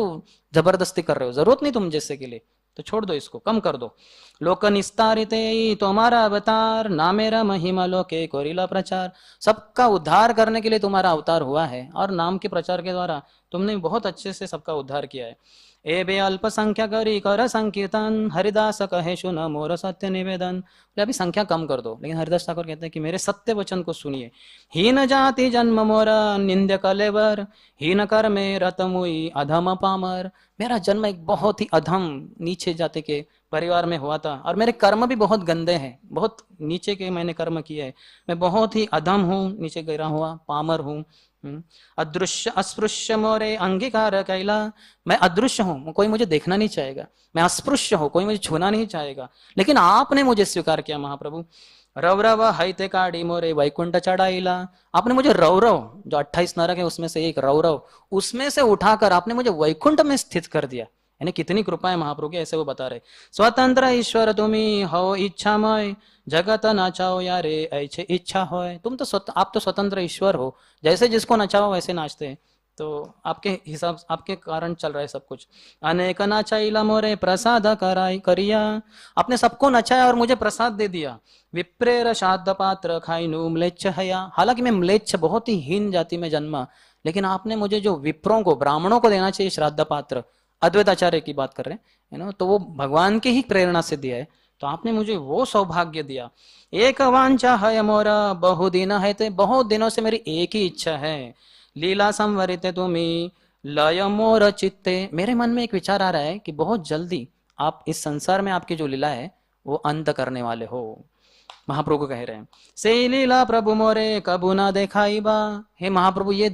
जबरदस्ती कर रहे हो, जरूरत नहीं तुम जैसे के लिए, तो छोड़ दो, इसको कम कर दो। लोक निस्तारित तो हमारा अवतार, ना मेरा महिमा लोके कोरिला प्रचार। सबका उद्धार करने के लिए तुम्हारा अवतार हुआ है, और नाम के प्रचार के द्वारा तुमने बहुत अच्छे से सबका उद्धार किया है। ए बे अल्प संख्या करी कर संकीर्तन, हरिदास कहे सुन मोर सत्य निवेदन। अभी संख्या कम कर दो, लेकिन हरिदास ठाकुर कहते हैं कि मेरे सत्य वचन को सुनिए। हीन जाति जन्म मोर निंद्य कलेवर, हीन कर में रत मुई अधम पामर। मेरा जन्म एक बहुत ही अधम नीचे जाति के परिवार में हुआ था, और मेरे कर्म भी बहुत गंदे हैं, बहुत नीचे के मैंने कर्म किए हैं, मैं बहुत ही अधम हूँ, नीचे गिरा हुआ पामर हूँ। अदृश्य अस्पृश्य मोरे अंगीकार कैला, मैं अदृश्य हूं, कोई मुझे देखना नहीं चाहेगा, मैं अस्पृश्य हूं, कोई मुझे छूना नहीं चाहेगा, लेकिन आपने मुझे स्वीकार किया महाप्रभु। रवरव हैते काड़ी मोरे वैकुंठ चढ़ाईला, आपने मुझे रौरव जो 28 नरक है उसमें से एक रौरव, उसमें से उठाकर आपने मुझे वैकुंठ में स्थित कर दिया। यानी कितनी कृपा है महाप्रभु की, ऐसे वो बता रहे। स्वतंत्र ईश्वर तुम्ही हो इच्छामय, जगत नाचाओ यारे ऐसे इच्छा हो। तुम तो आप तो स्वतंत्र ईश्वर हो, जैसे जिसको नचाओ वैसे नाचते हैं। तो आपके हिसाब, आपके कारण चल रहा है सब कुछ। अनेक नचाइला मोरे प्रसाद कराई करिया, आपने सबको नचाया और मुझे प्रसाद दे दिया। विप्रेर श्राद्ध पात्र खाइनु म्लेच्छ हया, हालांकि मैं म्लेच्छ बहुत ही हीन जाति में जन्मा, लेकिन आपने मुझे जो विप्रों को, ब्राह्मणों को देना चाहिए श्राद्ध पात्र, अद्वैत आचार्य की बात कर रहे हैं ना, तो वो भगवान की ही प्रेरणा से दिया है, तो आपने मुझे वो सौभाग्य दिया। एक वांछा है मोरा बहुदिन है ते, बहुत दिनों से मेरी एक ही इच्छा है। लीला संवरित तुम्हें लय मोर चित्ते, मेरे मन में एक विचार आ रहा है कि बहुत जल्दी आप इस संसार में आपकी जो लीला है वो अंत करने वाले हो। महाप्रभु को कह रहे हैं, से लीला प्रभु मोरे कबू ना देखाई बा, हे महाप्रभु ये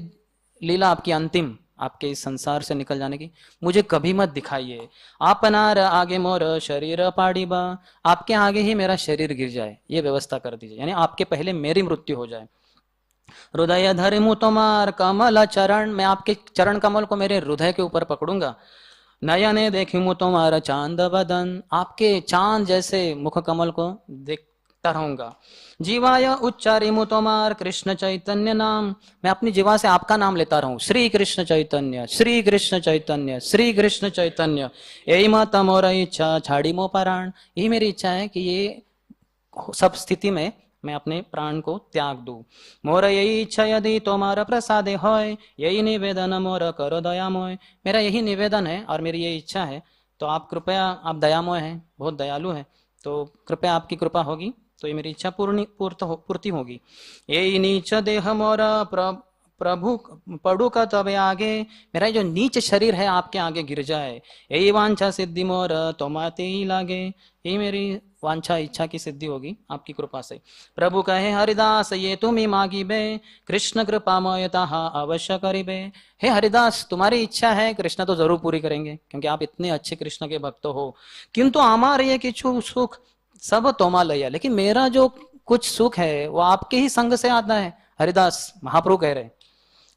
लीला आपकी अंतिम, आपके इस संसार से निकल जाने की, मुझे कभी मत दिखाइए। आपनार आगे मोर शरीर पाड़ी बा, आपके आगे ही मेरा शरीर गिर जाए, ये व्यवस्था कर दीजिए, यानी आपके पहले मेरी मृत्यु हो जाए। हृदय धरिमु तुम्हार कमल चरण, मैं आपके चरण कमल को मेरे हृदय के ऊपर पकड़ूंगा। नयने देखिमु तुम्हारा चांद बदन, आपके चांद जैसे मुख कमल को देखता रहूंगा। जीवाय उच्चारिमु तुम्हार कृष्ण चैतन्य नाम, मैं अपनी जीवा से आपका नाम लेता रहूं, श्री कृष्ण चैतन्य, श्री कृष्ण चैतन्य, श्री कृष्ण चैतन्य। यही माता मोर इच्छा छाड़ी मो प्राण, यही मेरी इच्छा है कि ये सब स्थिति में मैं अपने प्राण को त्याग दूं। मोर यही इच्छा यदि तुम्हारा प्रसादे होय, यही निवेदन मोर करो दयामय, मेरा यही निवेदन है और मेरी ये इच्छा है, तो आप कृपया, आप दयामय हैं, बहुत दयालु हैं, तो कृपया आपकी कृपा होगी तो ये मेरी इच्छा पूर्ति होगी। यही नीच देह मोर प्रभु पड़ू का तब आगे, मेरा जो नीच शरीर है आपके आगे गिर जाए। यही वांछा सिद्धि मोर तुम्हाते ही लागे, यही मेरी वांछा इच्छा की सिद्धि होगी आपकी कृपा से। प्रभु कहे हरिदास ये तुम ही मागी बे, कृष्ण कृपा मोयता अवश्य करिबे, हे हरिदास तुम्हारी इच्छा है कृष्ण तो जरूर पूरी करेंगे, क्योंकि आप इतने अच्छे कृष्ण के भक्त हो। किंतु हमारे ये किछु सुख सब तोमा लया, लेकिन मेरा जो कुछ सुख है वो आपके ही संग से आता है। हरिदास महाप्रभु कह रहे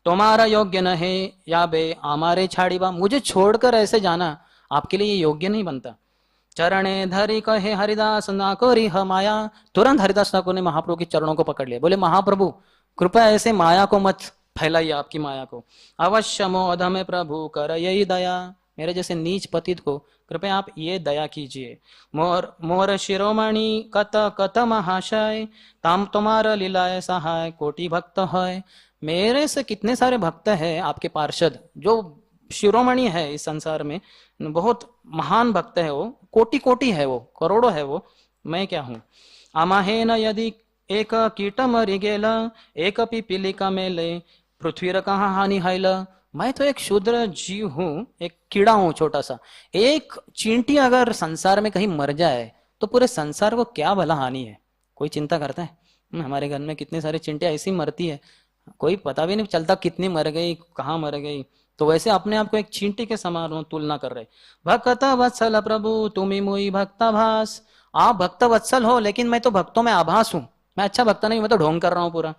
तुम्हारा योग्य न है या बे हमारे छाड़ीबा, मुझे छोड़कर ऐसे जाना आपके लिए योग्य नहीं बनता। चरणे धरी कहे हरिदास ना करी ह माया, तुरंत हरिदास ठाकुर ने महाप्रभु के चरणों को पकड़ लिया, बोले महाप्रभु कृपया ऐसे माया को मत फैलाइए, आपकी माया को। अवश्य मोध में प्रभु कर यही दया, मेरे जैसे नीच पतित को कृपया आप ये दया कीजिए। मोर मोर शिरोमणि कत कत महाशय, ताम तुम्हारा लीलाए सहाय कोटि भक्त है, मेरे से कितने सारे भक्त हैं आपके पार्षद, जो शिरोमणि है इस संसार में, बहुत महान भक्त है वो, कोटि कोटि है वो, करोड़ों है वो, मैं क्या हूं। अमाहेन यदि एक कीट मरी गेला, एक पिपीलिका मेले पृथ्वीर कहाँ हानि हाइला, मैं तो एक शूद्र जीव हूं, एक कीड़ा हूं छोटा सा, एक चींटी अगर संसार में कहीं मर जाए तो पूरे संसार को क्या भला हानि है, कोई चिंता करता है। हमारे घर में कितने सारे चींटियां ऐसी मरती है, कोई पता भी नहीं चलता कितनी मर गई, कहाँ मर गई, तो वैसे अपने आप को एक चींटी के समान तुलना कर रहे। भक्त वत्सल प्रभु तुम्ही मुई भक्ताभास, आप भक्त वत्सल हो लेकिन मैं तो भक्तों में आभास हूं, मैं अच्छा भक्त नहीं, मैं तो ढोंग कर रहा हूं पूरा।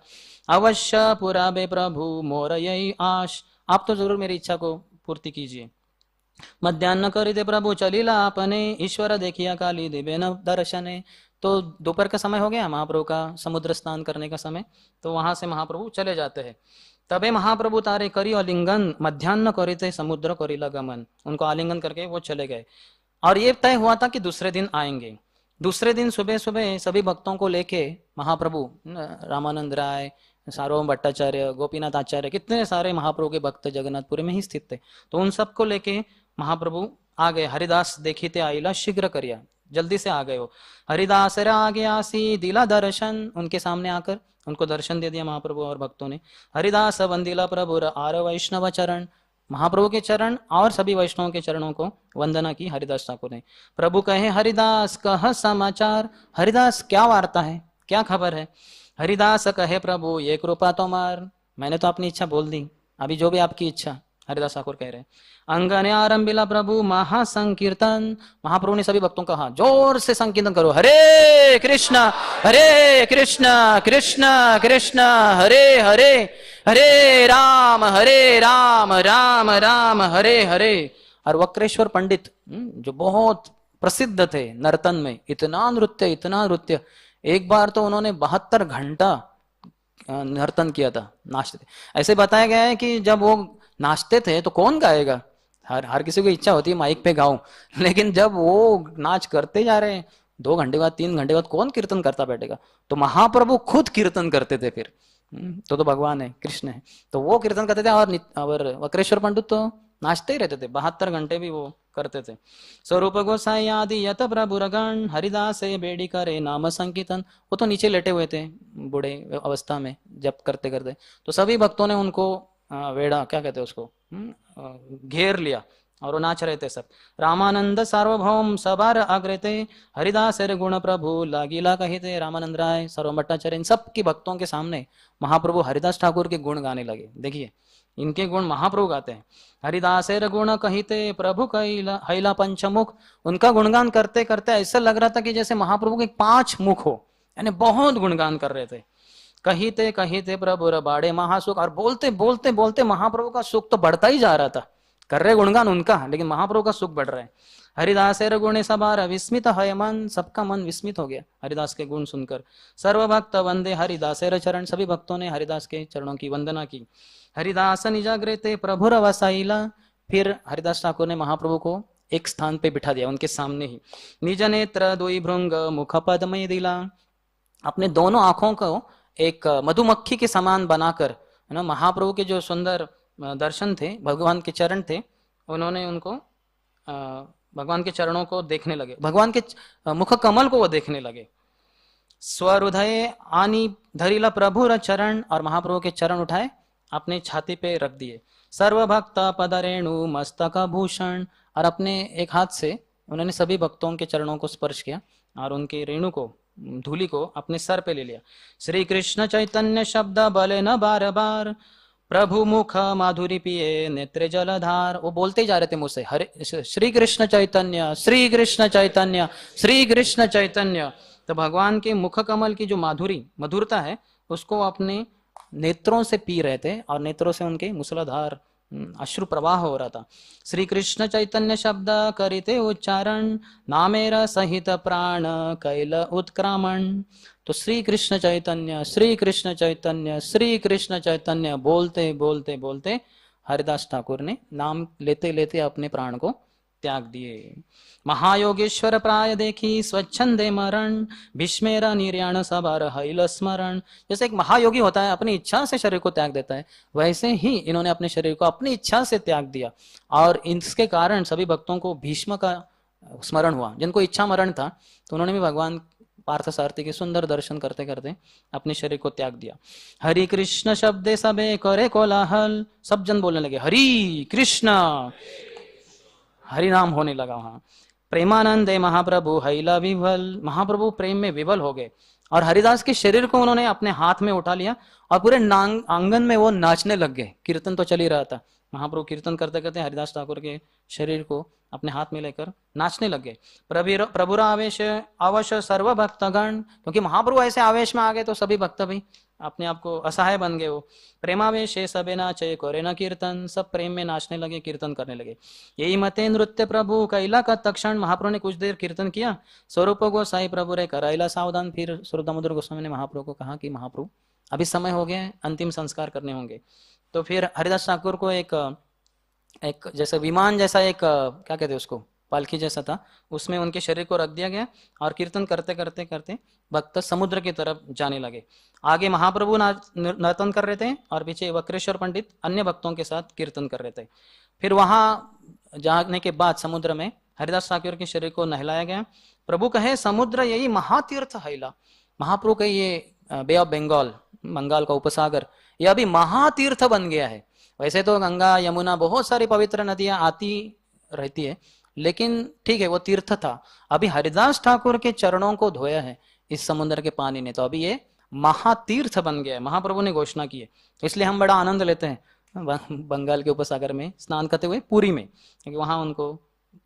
अवश्य पूरा बे प्रभु मोर यही आश, आप तो जरूर मेरी इच्छा को पूर्ति कीजिए। मध्यान्ह करिते प्रभु चलीला आपने, ईश्वर देखिया काली देवे न दर्शने, तो दोपहर का समय हो गया महाप्रभु का समुद्र स्नान करने का समय, तो वहां से महाप्रभु चले जाते हैं। तबे महाप्रभु तारे करी आलिंगन, मध्यान्ह करिते समुद्र करिला गमन, उनको आलिंगन करके वो चले गए। और ये तय हुआ था कि दूसरे दिन आएंगे। दूसरे दिन सुबह सुबह सभी भक्तों को लेके महाप्रभु, रामानंद राय, सार्वभौम भट्टाचार्य, गोपीनाथ आचार्य, कितने सारे महाप्रभु के भक्त जगन्नाथपुरी में ही स्थित थे, तो उन सबको लेके महाप्रभु आ गए। हरिदास देखिते आईला शीघ्र करिया, जल्दी से आ गए हो। हरिदास रे आगे आसी दिला दर्शन, उनके सामने आकर उनको दर्शन दे दिया महाप्रभु और भक्तों ने। हरिदास वंदिला प्रभु आर वैष्णव चरण, महाप्रभु के चरण और सभी वैष्णवों के चरणों को वंदना की हरिदास ठाकुर ने। प्रभु कहे हरिदास कह समाचार, हरिदास क्या वार्ता है, क्या खबर है। हरिदास कहे प्रभु ये कृपा तुम्हार, मैंने तो अपनी इच्छा बोल दी, अभी जो भी आपकी इच्छा। हरिदास ठाकुर कह रहे अंगने आरंभिला प्रभु महासंकीर्तन, महाप्रभु ने सभी भक्तों को कहा जोर से संकीर्तन करो, हरे कृष्णा कृष्ण कृष्ण हरे हरे, हरे राम राम राम हरे हरे। और वक्रेश्वर पंडित जो बहुत प्रसिद्ध थे नर्तन में, इतना नृत्य, एक बार तो उन्होंने 72 घंटा नर्तन किया था, नाचते थे। ऐसे बताया गया है कि जब वो नाचते थे तो कौन गाएगा, हर हर किसी को इच्छा होती है माइक पे गाऊं, लेकिन जब वो नाच करते जा रहे हैं 2 घंटे बाद 3 घंटे बाद कौन कीर्तन करता बैठेगा, तो महाप्रभु खुद कीर्तन करते थे फिर। तो भगवान है, कृष्ण है, तो वो कीर्तन करते थे, और वक्रेश्वर पंडित तो नाचते ही रहते थे, 72 घंटे भी वो करते थे। स्वरूप गोसाई आदि यत प्रभुरगण हरिदास बेड़ी करे नाम संकीर्तन, वो तो नीचे लेटे हुए थे बूढ़े अवस्था में जब करते करते, तो सभी भक्तों ने उनको वेड़ा क्या कहते हैं उसको, घेर लिया और वो नाच रहे थे सब। रामानंद सार्वभौम सबार अग्रते हरिदास गुण प्रभु लागिला कहते, रामानंद राय, सर्व भट्टाचार्य, इन सब की भक्तों के सामने महाप्रभु हरिदास ठाकुर के गुण गाने लगे। देखिए इनके गुण महाप्रभु गाते हैं। हरिदासेर गुण कहिते प्रभु कैला हैला पंचमुख, उनका गुणगान करते करते ऐसा लग रहा था कि जैसे महाप्रभु के 5 मुख हो, यानी बहुत गुणगान कर रहे थे। कहिते कहिते प्रभु बाड़े महासुख, और बोलते बोलते बोलते महाप्रभु का सुख तो बढ़ता ही जा रहा था, कर रहे गुणगान उनका, लेकिन महाप्रभु का सुख बढ़ रहा है। हरिदासेर गुण सबार विस्मित है मन, सबका मन विस्मित हो गया हरिदास के गुण सुनकर। सर्व भक्त वंदे हरिदासेर चरण, सभी भक्तों ने हरिदास के चरणों की वंदना की। हरिदास निजाग्रते प्रभुर वसाइला, फिर हरिदास ठाकुर ने महाप्रभु को एक स्थान पे बिठा दिया उनके सामने ही। निज नेत्र दुई भृंग मुख पद में दिला, अपने दोनों आंखों को एक मधुमक्खी के समान बनाकर, है ना, महाप्रभु के जो सुंदर दर्शन थे, भगवान के चरण थे, उन्होंने उनको भगवान के चरणों को देखने लगे, भगवान के मुख कमल को वो देखने लगे। स्वहृदय आनी धरिला प्रभुर चरण, और महाप्रभु के चरण उठाए अपने छाती पे रख दिए। सर्वभक्त पद रेणु मस्तक भूषण, और अपने एक हाथ से उन्होंने सभी भक्तों के चरणों को स्पर्श किया और उनके रेणु को, धूलि को अपने सर पे ले लिया। श्री कृष्ण चैतन्य शब्द बले न बार बार, प्रभु मुख माधुरी पिए नेत्र जलधार, वो बोलते ही जा रहे थे मुझसे, हरे श्री कृष्ण चैतन्य, श्री कृष्ण चैतन्य, श्री कृष्ण चैतन्य। तो भगवान के मुख कमल की जो माधुरी मधुरता है उसको अपने नेत्रों से पी रहे थे, और नेत्रों से उनके मूसलाधार अश्रु प्रवाह हो रहा था। श्री कृष्ण चैतन्य शब्द करिते उच्चारण, नामेरा सहित प्राण कैल उत्क्रामण। तो श्री कृष्ण चैतन्य, श्री कृष्ण चैतन्य, श्री कृष्ण चैतन्य बोलते बोलते बोलते हरिदास ठाकुर ने नाम लेते लेते अपने प्राण को त्याग दिए। महायोगेश्वर प्राय देखी स्वच्छंदे मरण, भीष्मेरा निर्याण सबार हैल स्मरण। जैसे एक महायोगी होता है अपनी इच्छा से शरीर को त्याग देता है, वैसे ही इन्होंने अपने शरीर को अपनी इच्छा से त्याग दिया, और इसके कारण सभी भक्तों को भीष्म का स्मरण हुआ। जिनको इच्छा मरण था तो उन्होंने भी भगवान पार्थ सारथी के सुंदर दर्शन करते करते अपने शरीर को त्याग दिया। हरि कृष्ण शब्दे सबे करे कोलाहल, सब जन बोलने लगे हरि कृष्ण, हरि नाम होने लगा वहां। प्रेमानंदे महाप्रभु हैला विवल, महाप्रभु प्रेम में विवल हो गए, और हरिदास के शरीर को उन्होंने अपने हाथ में उठा लिया और पूरे आंगन में वो नाचने लग गए। कीर्तन तो चल ही रहा था, महाप्रभु कीर्तन करते करते हरिदास ठाकुर के शरीर को अपने हाथ में लेकर नाचने लग गए। प्रभुर आवेश अवश्य सर्व भक्तगण, क्योंकि महाप्रभु ऐसे आवेश में आ गए तो सभी भक्त भी अपने आप को असहाय बन गए। वो प्रेमावेश सबे नाचे करे न कीर्तन, सब प्रेम में नाचने लगे, कीर्तन करने लगे। यही मते नृत्य प्रभु कैला का तक्षण, महाप्रभु ने कुछ देर कीर्तन किया। स्वरूप गोसाई प्रभु रे कराइला सावधान, फिर स्वरूप दामोदर गोस्वामी ने महाप्रभु को कहा कि महाप्रभु अभी समय हो गया है, अंतिम संस्कार करने होंगे। तो फिर हरिदास ठाकुर को एक जैसे विमान जैसा एक क्या कहते हैं उसको, पालकी जैसा था, उसमें उनके शरीर को रख दिया गया, और कीर्तन करते करते करते भक्त समुद्र की तरफ जाने लगे। आगे महाप्रभु नर्तन कर रहे थे और पीछे वक्रेश्वर पंडित अन्य भक्तों के साथ कीर्तन कर रहे थे। फिर वहां जाने के बाद समुद्र में हरिदास ठाकुर के शरीर को नहलाया गया। प्रभु कहे समुद्र यही महातीर्थ हैला, महाप्रभु कहे ये बे ऑफ बंगाल, बंगाल का उपसागर, ये अभी महातीर्थ बन गया है। वैसे तो गंगा यमुना बहुत सारी पवित्र नदियां आती रहती है, लेकिन ठीक है वो तीर्थ था, अभी हरिदास ठाकुर के चरणों को धोया है इस समुद्र के पानी ने, तो अभी ये महातीर्थ बन गया है। महाप्रभु ने घोषणा की है, इसलिए हम बड़ा आनंद लेते हैं बंगाल के उपसागर में स्नान करते हुए, पुरी में, क्योंकि वहां उनको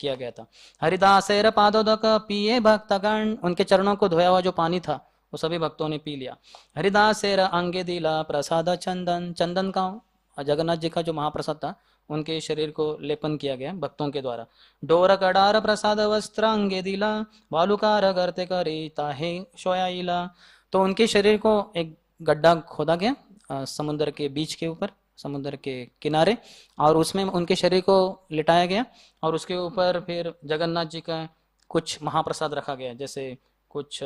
किया गया था। हरिदासेर पादोदक पिए भक्तगण, उनके चरणों को धोया हुआ जो पानी था वो सभी भक्तों ने पी लिया। हरिदासेर अंगे दिला प्रसाद चंदन, चंदन का जगन्नाथ जी का जो महाप्रसाद था उनके शरीर को लेपन किया गया भक्तों के द्वारा। डोर कडार प्रसाद वस्त्र अंगे दिला, वालुकार करते करी ताहे सोयाइला, तो उनके शरीर को एक गड्ढा खोदा गया समुद्र के बीच के ऊपर, समुद्र के किनारे, और उसमें उनके शरीर को लिटाया गया और उसके ऊपर फिर जगन्नाथ जी का कुछ महाप्रसाद रखा गया, जैसे कुछ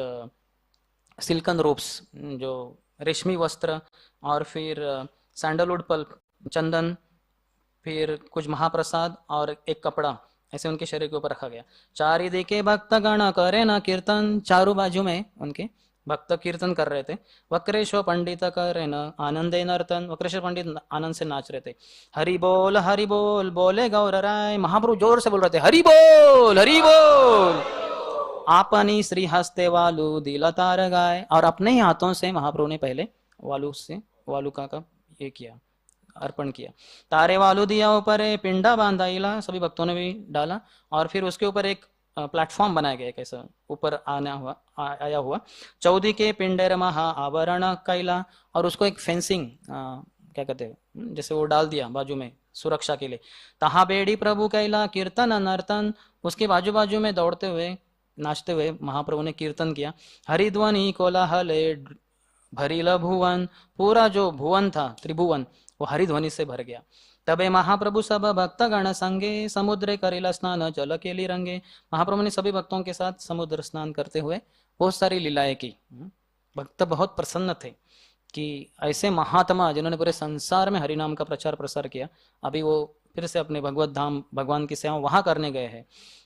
सिल्कन रोप्स, जो रेशमी वस्त्र, और फिर सैंडलवुड पल्प, चंदन, फिर कुछ महाप्रसाद और एक कपड़ा, ऐसे उनके शरीर के ऊपर रखा गया। चारि दिके भक्त गण करे न कीर्तन, चारों बाजू में उनके भक्त कीर्तन कर रहे थे। वक्रेश्वर पंडित करे न आनंदे नर्तन, वक्रेश्वर पंडित आनंद से नाच रहे थे। हरि बोल बोले गौर राय, महाप्रभु जोर से बोल रहे थे हरि बोल हरि बोल। आपनी श्री हस्ते वालु दिला तार गाय, और अपने ही हाथों से महाप्रभु ने पहले वालुका का ये किया, अर्पण किया। तारे वालू दिया ऊपर पिंडा बांधाइला, सभी भक्तों ने भी डाला, और फिर उसके ऊपर एक प्लेटफॉर्म बनाया गया, कैसा ऊपर आया हुआ। चौदी के पिंडेर महा आवरण कैला, और उसको एक फेंसिंग क्या कहते हैं, जैसे वो डाल दिया बाजू में सुरक्षा के लिए। तहा बेड़ी प्रभु कैला कीर्तन नर्तन, उसके बाजू बाजू में दौड़ते हुए नाचते हुए महाप्रभु ने कीर्तन किया। हरिध्वनि कोलाहले भरीला भुवन, पूरा जो भुवन था त्रिभुवन वो हरिध्वनि से भर गया। तबे महाप्रभु सब भक्त गण संगे, समुद्र करेला स्नान जल के लिए रंगे। महाप्रभु ने सभी भक्तों के साथ समुद्र स्नान करते हुए बहुत सारी लीलाएं की। भक्त बहुत प्रसन्न थे कि ऐसे महात्मा जिन्होंने पूरे संसार में हरिनाम का प्रचार प्रसार किया, अभी वो फिर से अपने भगवत धाम भगवान की सेवा वहां करने गए हैं।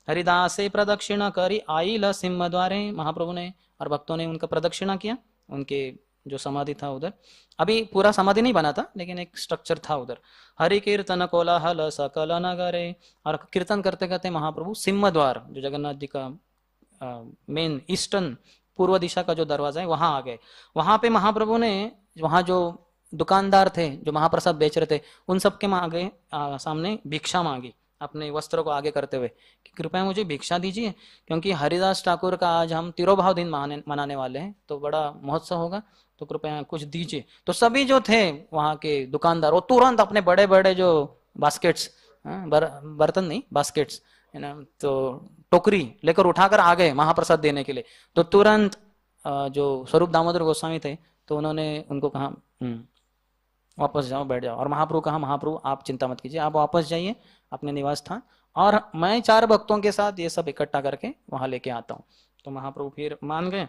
हरिदासे प्रदक्षिणा करी आइल सिंह द्वारे, महाप्रभु ने और भक्तों ने उनका प्रदक्षिणा किया, उनके जो समाधि था उधर। अभी पूरा समाधि नहीं बना था, लेकिन एक स्ट्रक्चर था उधर। हरि कीर्तन कोलाहल सकल नगरे, और कीर्तन करते करते महाप्रभु सिंह द्वार, जो जगन्नाथ जी का मेन ईस्टर्न पूर्व दिशा का जो दरवाजा है वहां आ गए। वहां पे महाप्रभु ने, वहां जो दुकानदार थे जो महाप्रसाद बेच रहे थे, उन सबके आगे सामने भिक्षा मांगी, अपने वस्त्रों को आगे करते हुए कि कृपया मुझे भिक्षा दीजिए, क्योंकि हरिदास ठाकुर का आज हम तिरोभाव दिन मनाने वाले हैं, तो बड़ा महोत्सव होगा, तो कृपया कुछ दीजिए। तो सभी जो थे वहां के दुकानदार वो तुरंत अपने बड़े बड़े जो बास्केट्स, बर्तन नहीं बास्केट्स है ना, तो टोकरी लेकर उठाकर आ गए महाप्रसाद देने के लिए। तो तुरंत जो स्वरूप दामोदर गोस्वामी थे, तो उन्होंने उनको कहा वापस जाओ, बैठ जाओ। और महाप्रभु कहा, महाप्रभु आप चिंता मत कीजिए, आप वापस जाइए अपने निवास स्थान, और मैं 4 भक्तों के साथ ये सब इकट्ठा करके वहां लेके आता हूँ। तो महाप्रभु फिर मान गए,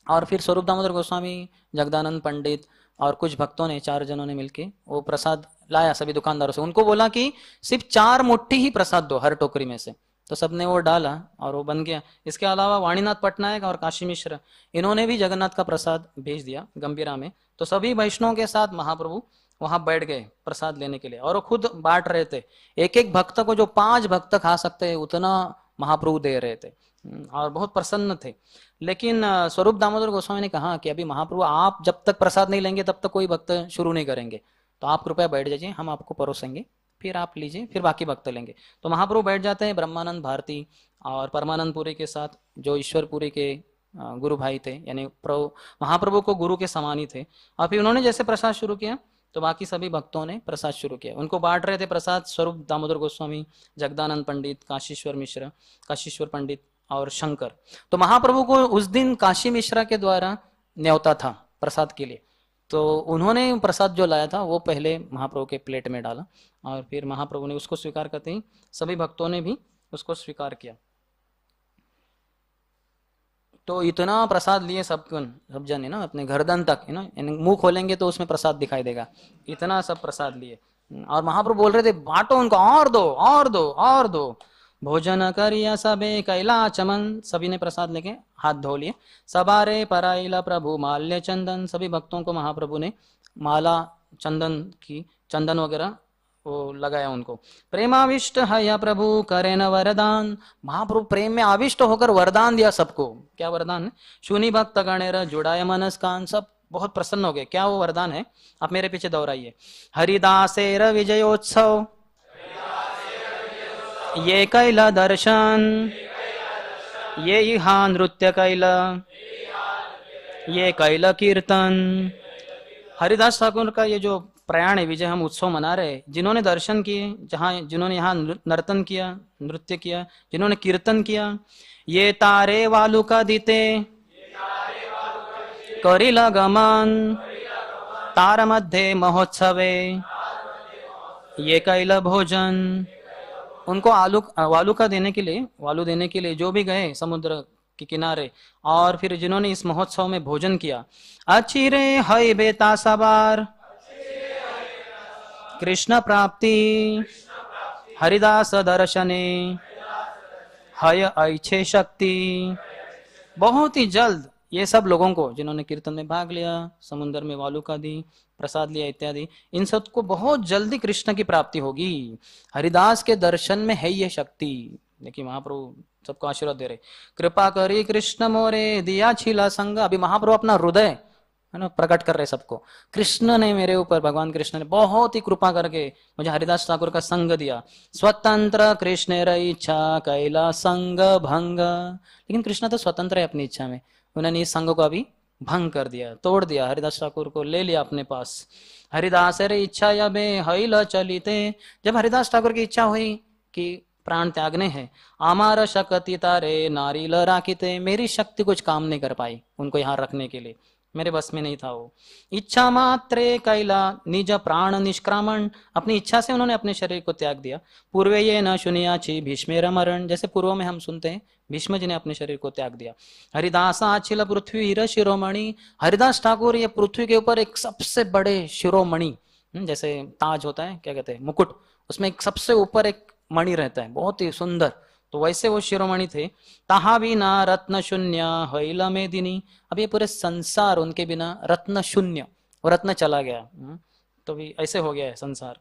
और फिर स्वरूप दामोदर गोस्वामी, जगदानंद पंडित और कुछ भक्तों ने, 4 जनों ने मिलके वो प्रसाद लाया सभी दुकानदारों से। उनको बोला कि सिर्फ 4 मुट्ठी ही प्रसाद दो हर टोकरी में से, तो सबने वो डाला और वो बन गया। इसके अलावा वाणीनाथ पटनायक और काशी मिश्र, इन्होंने भी जगन्नाथ का प्रसाद भेज दिया गंभीरा में। तो सभी वैष्णवों के साथ महाप्रभु वहां बैठ गए प्रसाद लेने के लिए, और वो खुद बांट रहे थे। एक एक भक्त को जो 5 भक्त खा सकते हैं उतना महाप्रभु दे रहे थे, और बहुत प्रसन्न थे। लेकिन स्वरूप दामोदर गोस्वामी ने कहा कि अभी महाप्रभु आप जब तक प्रसाद नहीं लेंगे तब तक कोई भक्त शुरू नहीं करेंगे, तो आप कृपया बैठ जाइए, हम आपको परोसेंगे, फिर आप लीजिए, फिर बाकी भक्त लेंगे। तो महाप्रभु बैठ जाते हैं ब्रह्मानंद भारती और परमानंद पुरी के साथ, जो ईश्वरपुरी के गुरु भाई थे, यानी महाप्रभु को गुरु के समान ही थे। और फिर उन्होंने जैसे प्रसाद शुरू किया तो बाकी सभी भक्तों ने प्रसाद शुरू किया। उनको बांट रहे थे प्रसाद स्वरूप दामोदर गोस्वामी, जगदानंद पंडित, काशीश्वर मिश्र, काशीश्वर पंडित और शंकर। तो महाप्रभु को उस दिन काशी मिश्रा के द्वारा न्योता था प्रसाद के लिए, तो उन्होंने प्रसाद जो लाया था वो पहले महाप्रभु के प्लेट में डाला, और फिर महाप्रभु ने उसको स्वीकार करते ही सभी भक्तों ने भी उसको स्वीकार किया। तो इतना प्रसाद लिए सब जन है ना, अपने गर्दन तक है ना, मुंह खोलेंगे तो उसमें प्रसाद दिखाई देगा, इतना सब प्रसाद लिए। और महाप्रभु बोल रहे थे बांटो उनको, और दो और दो और दो। भोजन करिया सबे कैला चमन, सभी ने प्रसाद लेके हाथ धो लिए। सबारे पराइला प्रभु माल्य चंदन, सभी भक्तों को महाप्रभु ने माला चंदन वगैरह वो लगाया उनको। प्रेमाविष्ट है या प्रभु करे न वरदान, महाप्रभु प्रेम में आविष्ट होकर वरदान दिया सबको। क्या वरदान है? शूनी भक्त गणेर जुड़ाय मनस्कान, सब बहुत प्रसन्न हो गए। क्या वो वरदान है? आप मेरे पीछे दोहराइए। हरिदासेर विजयोत्सव ये कैला दर्शन, ये इहा नृत्य कैला, ये कैला कीर्तन। हरिदास ठाकुर का ये जो प्रयाण है, विजय हम उत्सव मना रहे, जिन्होंने दर्शन किए, जिन्होंने यहाँ नर्तन किया, नृत्य किया, जिन्होंने कीर्तन किया, ये तारे वालू का दीते करिला गमन तार मध्ये महोत्सवे ये कैला भोजन, उनको वालू देने के लिए जो भी गए समुद्र के किनारे, और फिर जिन्होंने इस महोत्सव में भोजन किया, अचिरे हय बेता सवार कृष्ण प्राप्ति हरिदास दर्शने हय ऐच्छे शक्ति। बहुत ही जल्द ये सब लोगों को जिन्होंने कीर्तन में भाग लिया, समुद्र में वालुका दी, प्रसाद लिया इत्यादि, इन सबको बहुत जल्दी कृष्ण की प्राप्ति होगी। हरिदास के दर्शन में है ये शक्ति। देखिए महाप्रभु सबको आशीर्वाद दे रहे, कृपा करी कृष्ण मोरे दिया छिला संग। अभी महाप्रभु अपना हृदय है ना प्रकट कर रहे सबको, कृष्ण ने मेरे ऊपर, भगवान कृष्ण ने बहुत ही कृपा करके मुझे हरिदास ठाकुर का संग दिया। स्वतंत्र कृष्ण इच्छा कैला संग भंग। लेकिन कृष्ण तो स्वतंत्र है अपनी इच्छा में, उन्होंने इस संग को अभी भंग कर दिया, तोड़ दिया, हरिदास ठाकुर को ले लिया अपने पास। हरिदास रे इच्छा यबे हईल चलिते, जब हरिदास ठाकुर की इच्छा हुई कि प्राण त्यागने हैं, आमार शक्ति तारे नारील राखिते, मेरी शक्ति कुछ काम नहीं कर पाई उनको यहाँ रखने के लिए, मेरे बस में नहीं था वो। इच्छा मात्रे कैला निज प्राण निष्क्रामण, अपनी इच्छा से उन्होंने अपने शरीर को त्याग दिया। पूर्वे ये न सुनियाची भीष्मेर मरण, जैसे पूर्व में हम सुनते हैं भीष्म जी ने अपने शरीर को त्याग दिया। हरिदास आछिल पृथ्वी हीर शिरोमणि, हरिदास ठाकुर ये पृथ्वी के ऊपर एक सबसे बड़े शिरोमणि, जैसे ताज होता है, क्या कहते हैं, मुकुट, उसमें एक सबसे ऊपर एक मणि रहता है, बहुत ही सुंदर, तो वैसे वो शिरोमणि थे। ताहा बिना रत्न शून्य हईल मेदिनी, अब ये पूरे संसार उनके बिना रत्न शून्य, वो रत्न चला गया, तो भी ऐसे हो गया है संसार।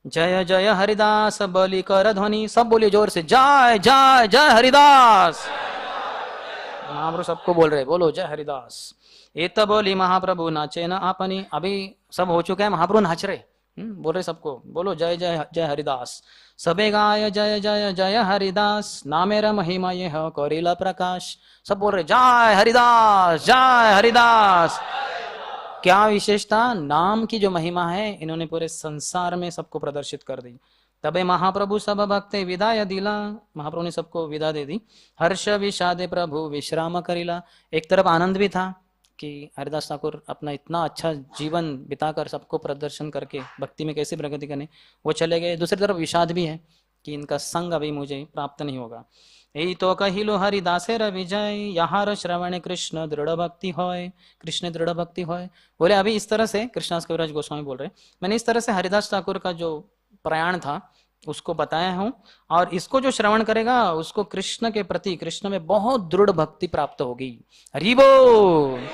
जय जय हरिदास बलि कर ध्वनि, सब बोलिए जोर से, जय जय जय हरिदास। महाप्रभु सबको बोल रहे, बोलो जय हरिदास। एत बोली महाप्रभु नाचे न आपनी, अभी सब हो चुका है, महाप्रभु नाच रहे, बोल रहे सबको, बोलो जय जय जय हरिदास। सबे गाय जय जय जय हरिदास, नामेरा महिमा ये है कौरिला प्रकाश। सब बोल रहे जय हरिदास जय हरिदास। क्या विशेषता, नाम की जो महिमा है इन्होंने पूरे संसार में सबको प्रदर्शित कर दी। तबे महाप्रभु सब भक्ते विदाय दिला, महाप्रभु ने सबको विदा दे दी। हर्ष विषादे प्रभु विश्राम करिला, एक तरफ आनंद भी था कि हरिदास ठाकुर अपना इतना अच्छा जीवन बिताकर सबको प्रदर्शन करके भक्ति में कैसे प्रगति करने, वो चले गए। दूसरी तरफ विषाद भी है कि इनका संग अभी मुझे प्राप्त नहीं होगा। यही तो कहिलो हरिदासेर विजय, यहाँ श्रवण कृष्ण दृढ़ भक्ति होय, कृष्ण दृढ़ भक्ति होय। बोले अभी इस तरह से, कृष्णदास कविराज गोस्वामी बोल रहे, मैंने इस तरह से हरिदास ठाकुर का जो प्रयाण था उसको बताया हूं, और इसको जो श्रवण करेगा उसको कृष्ण के प्रति, कृष्ण में बहुत दृढ़ भक्ति प्राप्त होगी। हरि बोल।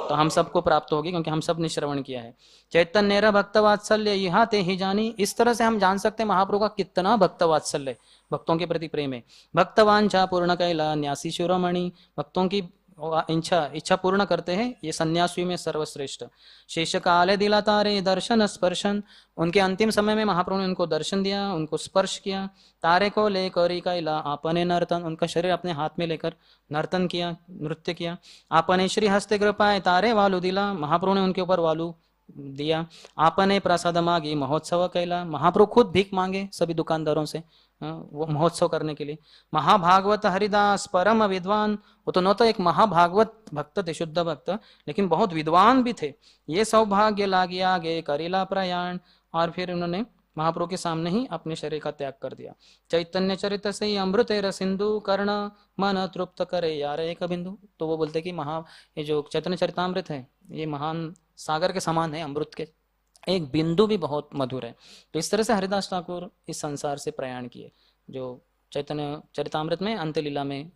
तो हम सबको प्राप्त होगी क्योंकि हम सब ने श्रवण किया है। चैतन्य भक्त वात्सल्य यहाँ ते ही जानी, इस तरह से हम जान सकते हैं महाप्रभु का कितना भक्त वात्सल्य, भक्तों के प्रति प्रेम है। भक्तवांछा पूर्ण कैला न्यासी शिरोमणि, भक्तों की इच्छा पूर्ण करते हैं ये सन्यासी में सर्वश्रेष्ठ। शेष काले दिला तारे दर्शन स्पर्शन, उनके अंतिम समय में महाप्रभु ने उनको दर्शन दिया, उनको स्पर्श किया। तारे को लेकर कैला आपने नर्तन, उनका शरीर अपने हाथ में लेकर नर्तन किया, नृत्य किया। आपने श्री हस्ते कृपाए तारे वालू दिला, महाप्रभु ने उनके ऊपर वालू दिया। आपने प्रसाद मांगी महोत्सव कैला, महाप्रभु खुद भीख मांगे सभी दुकानदारों से वो महोत्सव करने के लिए। महाभागवत हरिदास परम विद्वान, वो तो न तो एक महाभागवत भक्त थे, शुद्ध भक्त, लेकिन बहुत विद्वान भी थे। ये सौभाग्य लागी आगे करीला प्रयाण, और फिर उन्होंने महाप्रभु के सामने ही अपने शरीर का त्याग कर दिया। चैतन्य चरित से अमृत सिंधु कर्ण मन तृप्त करे यार एक बिंदु, तो वो बोलते कि ये जो चैतन्य चरितामृत है ये महान सागर के समान है, अमृत के एक बिंदु भी बहुत मधुर है। तो इस तरह से हरिदास ठाकुर इस संसार से प्रयाण किए, जो चैतन्य चरितामृत में अंत्य लीला में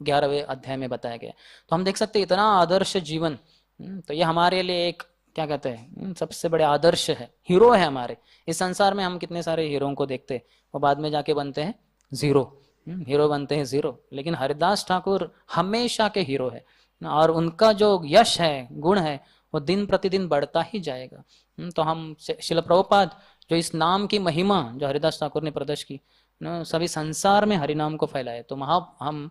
11वें अध्याय में बताया गया। तो हम देख सकते हैं इतना आदर्श जीवन, तो ये हमारे लिए एक क्या कहते हैं सबसे बड़े आदर्श है, हीरो है हमारे। इस संसार में हम कितने सारे हीरों को देखते हैं, वो बाद में जाके बनते हैं जीरो, हीरो बनते हैं जीरो, लेकिन हरिदास ठाकुर हमेशा के हीरो है, और उनका जो यश है, गुण है, वो दिन प्रतिदिन बढ़ता ही जाएगा। तो हम शिल प्रभुपाद जो इस नाम की महिमा जो हरिदास ठाकुर ने प्रदर्शित की ना, सभी संसार में हरिनाम को फैलाए, तो हम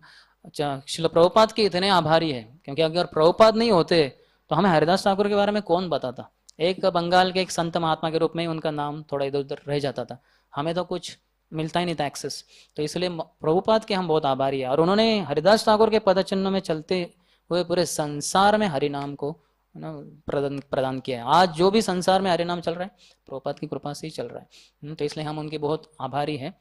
शिल प्रभुपाद के इतने आभारी है, क्योंकि अगर प्रभुपाद नहीं होते तो हमें हरिदास ठाकुर के बारे में कौन बताता। एक बंगाल के एक संत महात्मा के रूप में उनका नाम थोड़ा इधर उधर रह जाता था, हमें तो कुछ मिलता ही नहीं था एक्सेस। तो इसलिए प्रभुपाद के हम बहुत आभारी है, और उन्होंने हरिदास ठाकुर के पदचिन्हों में चलते हुए पूरे संसार में हरिनाम को है ना, प्रदान प्रदान किया है। आज जो भी संसार में हरे नाम चल रहा है प्रभुपाद की कृपा से ही चल रहा है। तो इसलिए हम उनके बहुत आभारी हैं।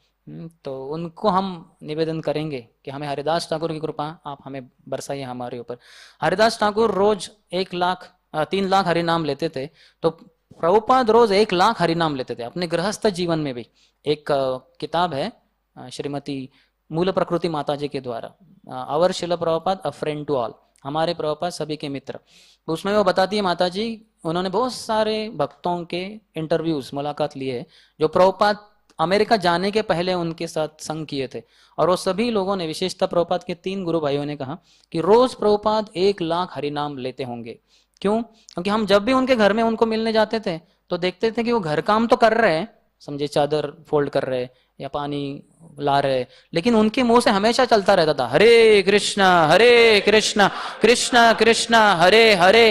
तो उनको हम निवेदन करेंगे कि हमें हरिदास ठाकुर की कृपा आप हमें बरसाइए हमारे ऊपर। हरिदास ठाकुर रोज 3 लाख हरि नाम लेते थे, तो प्रभुपाद रोज 1 लाख हरि नाम लेते थे अपने गृहस्थ जीवन में भी। एक किताब है श्रीमती मूल प्रकृति माता जी के द्वारा, our Shrila Prabhupada a friend to all, हमारे प्रभुपाद सभी के मित्र। तो उसमें वो बताती है माता जी, उन्होंने बहुत सारे भक्तों के इंटरव्यूज मुलाकात लिए जो प्रभुपाद अमेरिका जाने के पहले उनके साथ संग किए थे। और वो सभी लोगों ने, विशेषतः प्रभुपाद के 3 गुरु भाइयों ने कहा कि रोज प्रभुपाद 1 लाख हरिनाम लेते होंगे। क्यों? क्योंकि हम जब भी उनके घर में उनको मिलने जाते थे तो देखते थे कि वो घर काम तो कर रहे हैं, समझे चादर फोल्ड कर रहे या पानी ला रहे, लेकिन उनके मुंह से हमेशा चलता रहता था हरे कृष्णा कृष्ण कृष्ण हरे हरे,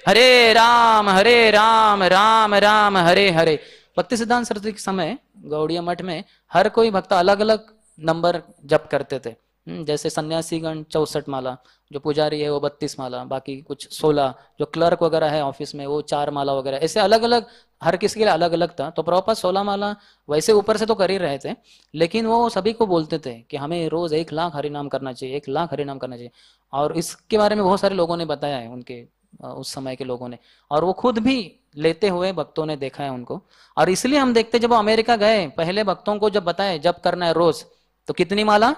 हरे राम राम राम हरे हरे। भक्ति सिद्धांत सरस्वती के समय गौड़िया मठ में हर कोई भक्त अलग अलग नंबर जप करते थे। जैसे सन्यासीगण 64 माला, जो पुजारी है वो 32 माला, बाकी कुछ 16, जो क्लर्क वगैरह है ऑफिस में वो 4 माला वगैरह, ऐसे अलग अलग हर किसी के लिए अलग अलग था। तो प्रभुपाद 16 माला वैसे ऊपर से तो कर ही रहे थे, लेकिन वो सभी को बोलते थे कि हमें रोज 1 लाख हरिनाम करना चाहिए, 1 लाख हरिनाम करना चाहिए। और इसके बारे में बहुत सारे लोगों ने बताया है, उनके उस समय के लोगों ने, और वो खुद भी लेते हुए भक्तों ने देखा है उनको। और इसलिए हम देखते जब वो अमेरिका गए, पहले भक्तों को जब बताए जब करना है रोज, तो कितनी माला?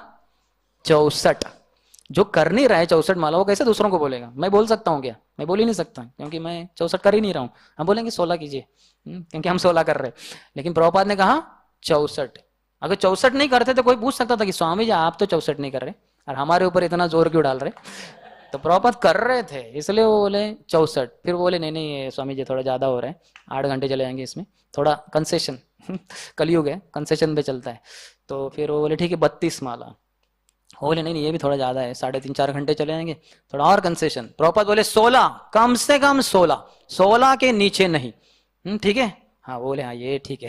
64। जो कर नहीं रहा है 64 माला वो कैसे दूसरों को बोलेगा? मैं बोल सकता हूँ क्या? मैं बोल ही नहीं सकता, क्योंकि मैं 64 कर ही नहीं रहा हूँ। हम बोलेंगे 16 कीजिए, क्योंकि हम 16 कर रहे। लेकिन प्रभुपाद ने कहा 64। अगर 64 नहीं करते तो कोई पूछ सकता था कि स्वामी जी आप तो 64 नहीं कर रहे और हमारे ऊपर इतना जोर क्यों डाल रहे? तो प्रभुपाद कर रहे थे, इसलिए वो बोले 64। फिर बोले नहीं नहीं स्वामी जी थोड़ा ज्यादा हो रहा है, 8 घंटे चले जाएंगे, इसमें थोड़ा कंसेशन कलयुग है, कंसेशन पे चलता है। तो फिर वो बोले ठीक है 32 माला। बोले नहीं नहीं ये भी थोड़ा ज्यादा है, 3.5-4 घंटे चले जाएंगे, थोड़ा और कंसेशन। प्रभुपाद बोले 16, कम से कम 16 के नीचे नहीं। ठीक है? हाँ बोले हाँ ये ठीक है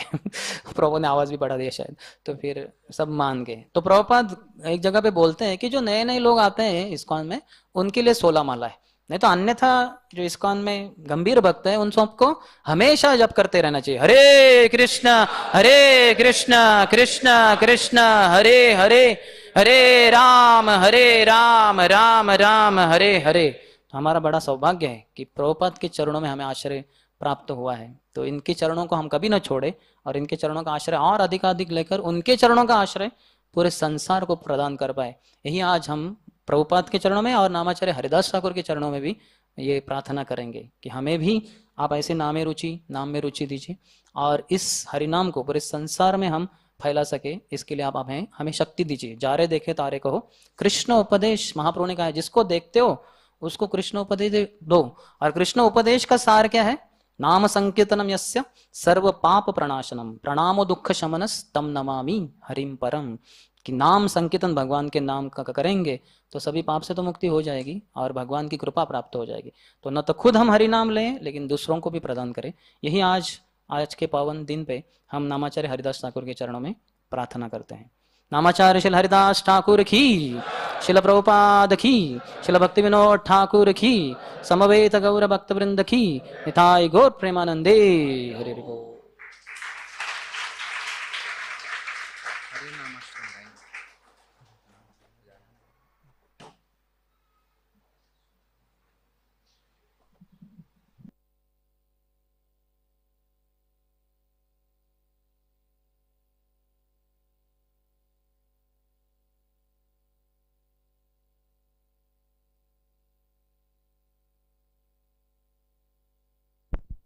प्रभुपाद ने आवाज भी बढ़ा दिया शायद, तो फिर सब मान गए। तो प्रभुपाद एक जगह पे बोलते हैं कि जो नए नए लोग आते हैं इस्कॉन में उनके लिए 16 माला है, नहीं तो अन्यथा जो इस्कॉन में गंभीर भक्त है उन सबको हमेशा जप करते रहना चाहिए, हरे कृष्ण कृष्ण कृष्ण हरे हरे, हरे राम राम राम हरे हरे। तो हमारा बड़ा सौभाग्य है कि प्रभुपाद के चरणों में हमें आश्रय प्राप्त हुआ है। तो इनके चरणों को हम कभी न छोड़े और इनके चरणों का आश्रय और अधिकाधिक लेकर उनके चरणों का आश्रय पूरे संसार को प्रदान कर पाए। यही आज हम प्रभुपाद के चरणों में और नामाचार्य हरिदास ठाकुर के चरणों में भी ये प्रार्थना करेंगे कि हमें भी आप ऐसे नाम में रुचि दीजिए और इस हरिनाम को पूरे संसार में हम फैला सके, इसके लिए आप हमें शक्ति दीजिए। जा रहे देखे तारे कहो, कृष्ण उपदेश महाप्रभु ने कहा है जिसको देखते हो उसको कृष्ण उपदेश दो। और कृष्ण उपदेश का सार क्या है? नाम संकीर्तनम यस्य सर्व पाप प्रणाशनम प्रणामो दुख शमनस तम नमामि हरिम परम। कि नाम संकीर्तन भगवान के नाम का करेंगे तो सभी पाप से तो मुक्ति हो जाएगी और भगवान की कृपा प्राप्त हो जाएगी। तो न तो खुद हम हरि नाम लें लेकिन दूसरों को भी प्रदान करें। यही आज के पावन दिन पे हम नामाचार्य हरिदास ठाकुर के चरणों में प्रार्थना करते हैं। नामाचार्य श्री हरिदास ठाकुर की, शिल प्रभुपाद की, शिल भक्ति विनोद ठाकुर की, समवेत गौर भक्त वृंद की, निताय गौर प्रेमानंदे। हरि हरि बोल।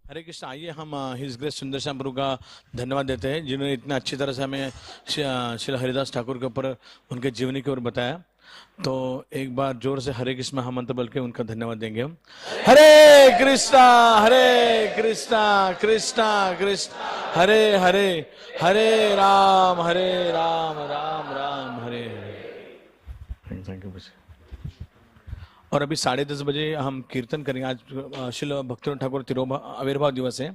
हरे कृष्ण। आइए हम हिज ग्रेस सुंदर श्याम प्रभु का धन्यवाद देते हैं जिन्होंने इतना अच्छी तरह से हमें श्री हरिदास ठाकुर के ऊपर उनके जीवनी के ऊपर बताया। तो एक बार जोर से हरे कृष्ण महामंत्र बोल के उनका धन्यवाद देंगे हम। हरे कृष्णा कृष्ण कृष्ण हरे हरे, हरे राम राम राम हरे हरे। Thank you. और अभी 10:30 बजे हम कीर्तन करेंगे। आज शिल भक्तिविनोद ठाकुर आविर्भाव दिवस है,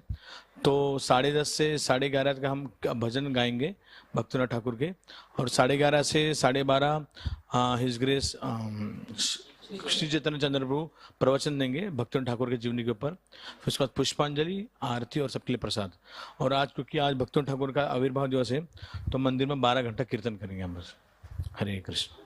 तो 10:30 से 11:30 तक हम भजन गाएंगे भक्तिविनोद ठाकुर के, और 11:30 से 12:30 हिज ग्रेस श्री चैतन्य चंद्र प्रभु प्रवचन देंगे भक्तिनाथ ठाकुर के जीवनी के ऊपर, फिर उसके बाद पुष्पांजलि, आरती और सबके लिए प्रसाद। और आज क्योंकि आज भक्तिनाथ ठाकुर का आविर्भाव दिवस है तो मंदिर में 12 घंटा कीर्तन करेंगे हम बस। हरे कृष्ण।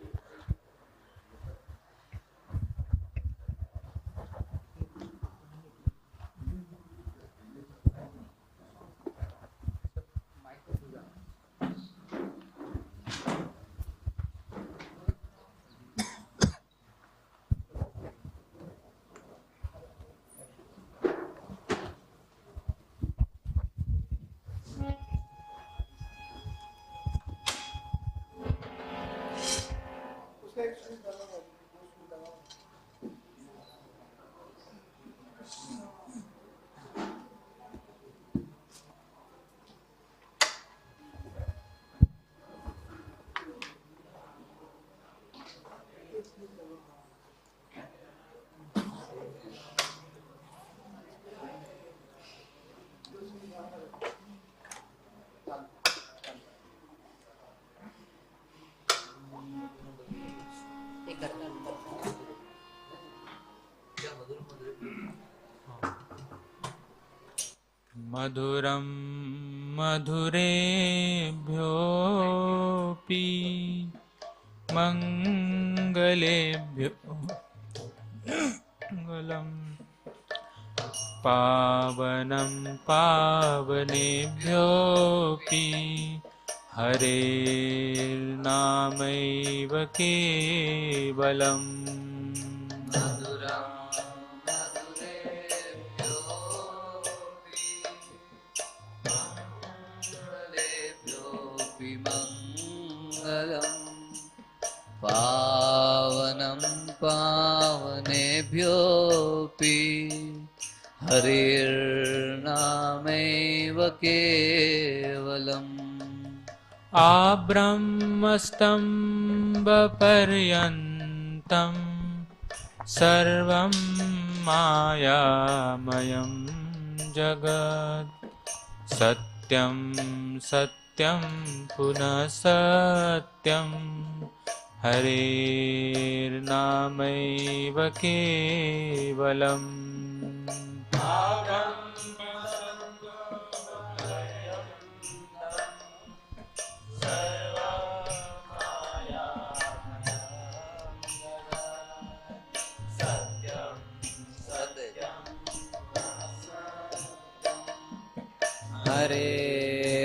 मधुरं मधुरेभ्योऽपि मङ्गलेभ्यो मङ्गलम् पावनं पावनेभ्योऽपि हरेर्नामैव केवलम् पावनं पावनेभ्योऽपि हरिर्नामैव केवलम् आब्रह्मस्तम्भपर्यन्तं सर्वं मायामयं जगत् सत्यं सत्यं पुनः सत्यं हरेर्नामैव केवलम्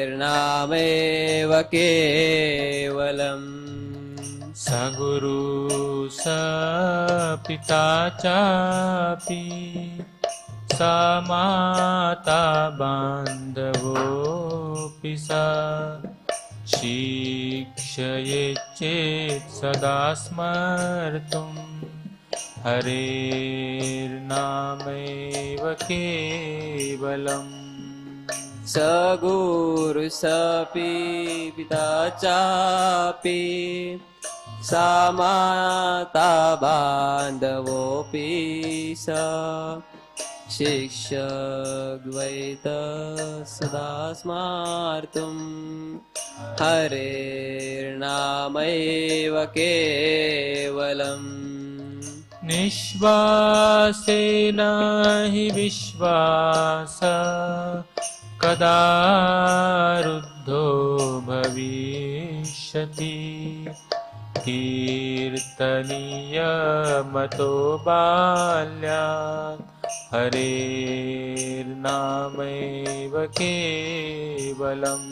हरेर्नामैव केवलम् सगुरु सपिता चापि समाता बान्धवोऽपि सा शिक्षयेच्चेत् सदा स्मर्तुं हरेर्नामैव केवलम् सगुरु सपि पिता चापि समाता बान्धवोऽपि स शिक्षद्वैत सदा स्मर्तुं हरेर्नामैव केवलम् निश्वासेन हि विश्वास कदा रुद्धो भविष्यति कीर्तनीयमतो बाल्यात् हरेर्नामैव केवलम्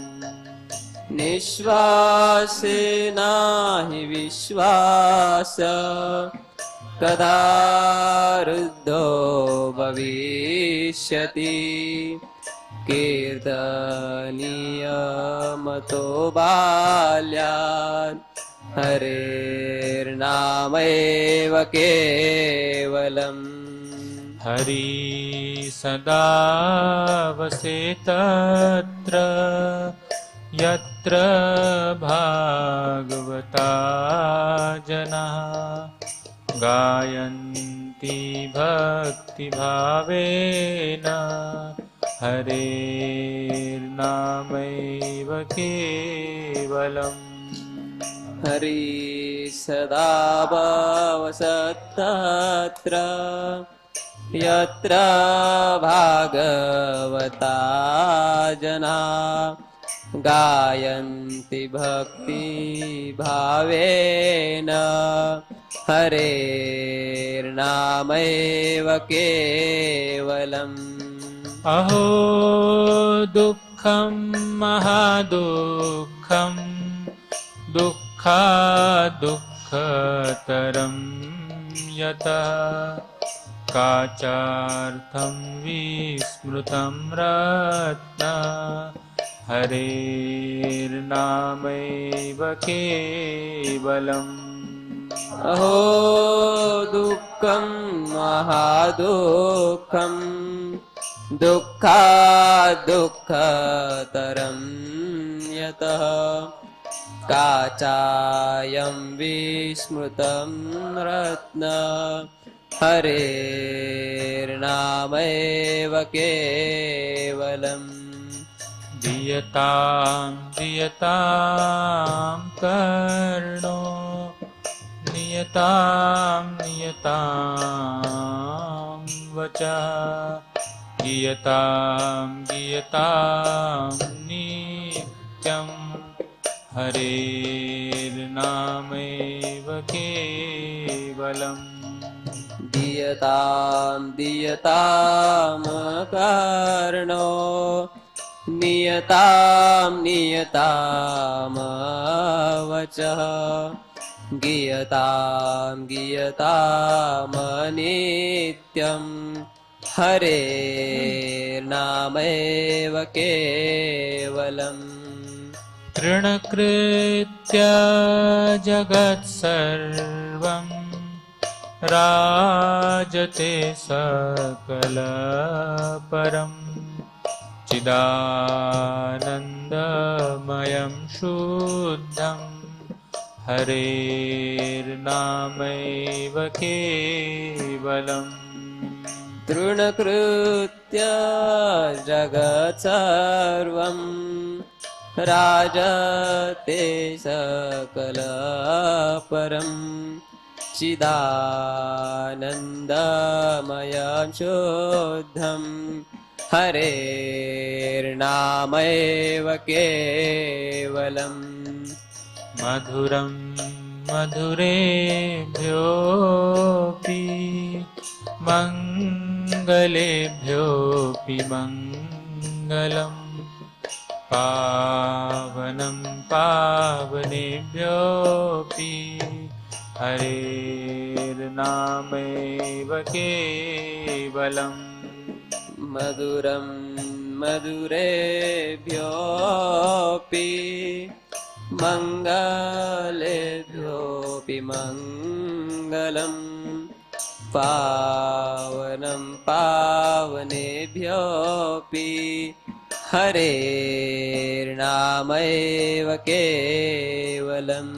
निश्वासेन हि विश्वास कदा रुद्धो भविष्यति कीर्तनीयमतो बाल्यात् हरेर्नामैव केवलम् हरि सदा वसेतत्र यत्र भागवता जनाः गायन्ति भक्तिभावेन हरेर्नामैव केवलम् हरि सदा भवसत्तत्र यत्र भागवता जना गायन्ति भक्तिभावेन हरेर्नामैव केवलम् अहो दुःखं महादुःखं दुःखादुःखतरं यतः काचार्थं विस्मृतं रत्न हरेर्नामैव केवलम् अहो दुःखं महादुःखं दुःखादुःखतरं यतः काचायं विस्मृतं रत्न हरेर्नामैव केवलम् दीयतां दीयतां कर्णो नियतां नियतां वचः गीयतां गीयतां नित्यं हरेर्नामैव केवलम् दीयतां दीयतां कर्णो नियतां नियतां वचः गीयतां गीयतां नित्यं हरेर्नामैव केवलम् तृणकृत्य जगत्सर्वं राजते सकलपरम् चिदानन्दमयं शुद्धं हरेर्नामैव केवलम् तृणकृत्य जगत्सर्वं राजते सकलपरम् चिदानन्दमयं शुद्धं हरेर्नामैव केवलम् मधुरं मधुरेभ्योऽपि मङ्गलेभ्योऽपि मङ्गलम् पावनं पावनेभ्योऽपि हरेर्नामैव केवलम् मधुरं मधुरेभ्योऽपि मङ्गलेभ्योऽपि मङ्गलम् पावनं पावनेभ्योऽपि हरेर्नामैव केवलम्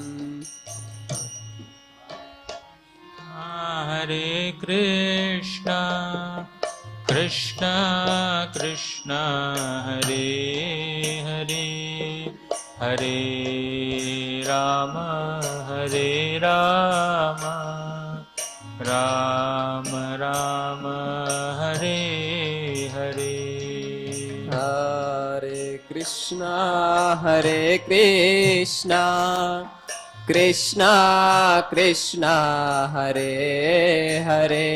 हरे कृष्णा कृष्णा कृष्णा हरे हरे हरे राम राम राम हरे हरे हरे कृष्णा कृष्णा कृष्णा हरे हरे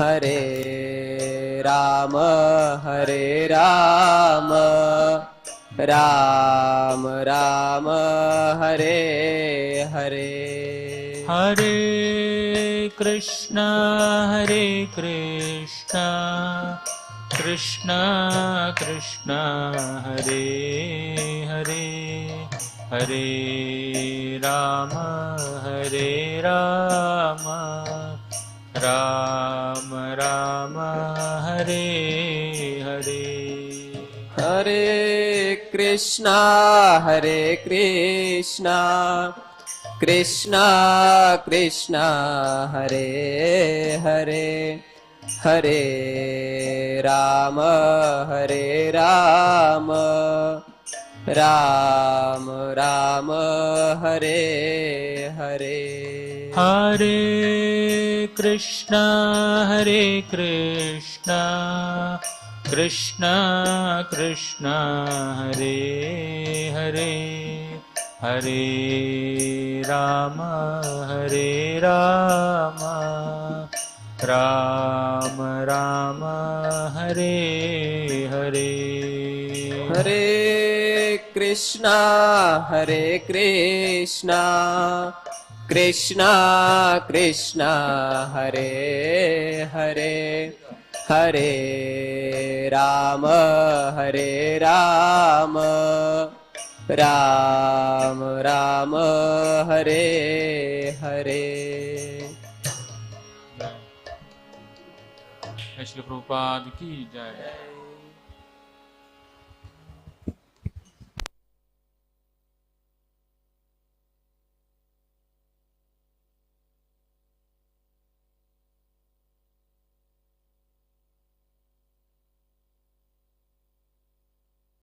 हरे राम राम राम हरे हरे हरे कृष्णा कृष्णा कृष्णा हरे हरे हरे राम राम राम हरे हरे हरे कृष्णा कृष्णा कृष्णा हरे हरे हरे राम राम राम हरे हरे हरे कृष्णा कृष्णा कृष्णा हरे हरे हरे राम राम राम हरे हरे हरे कृष्णा कृष्णा कृष्णा हरे हरे हरे राम राम राम हरे हरे श्री प्रभुपाद की जय।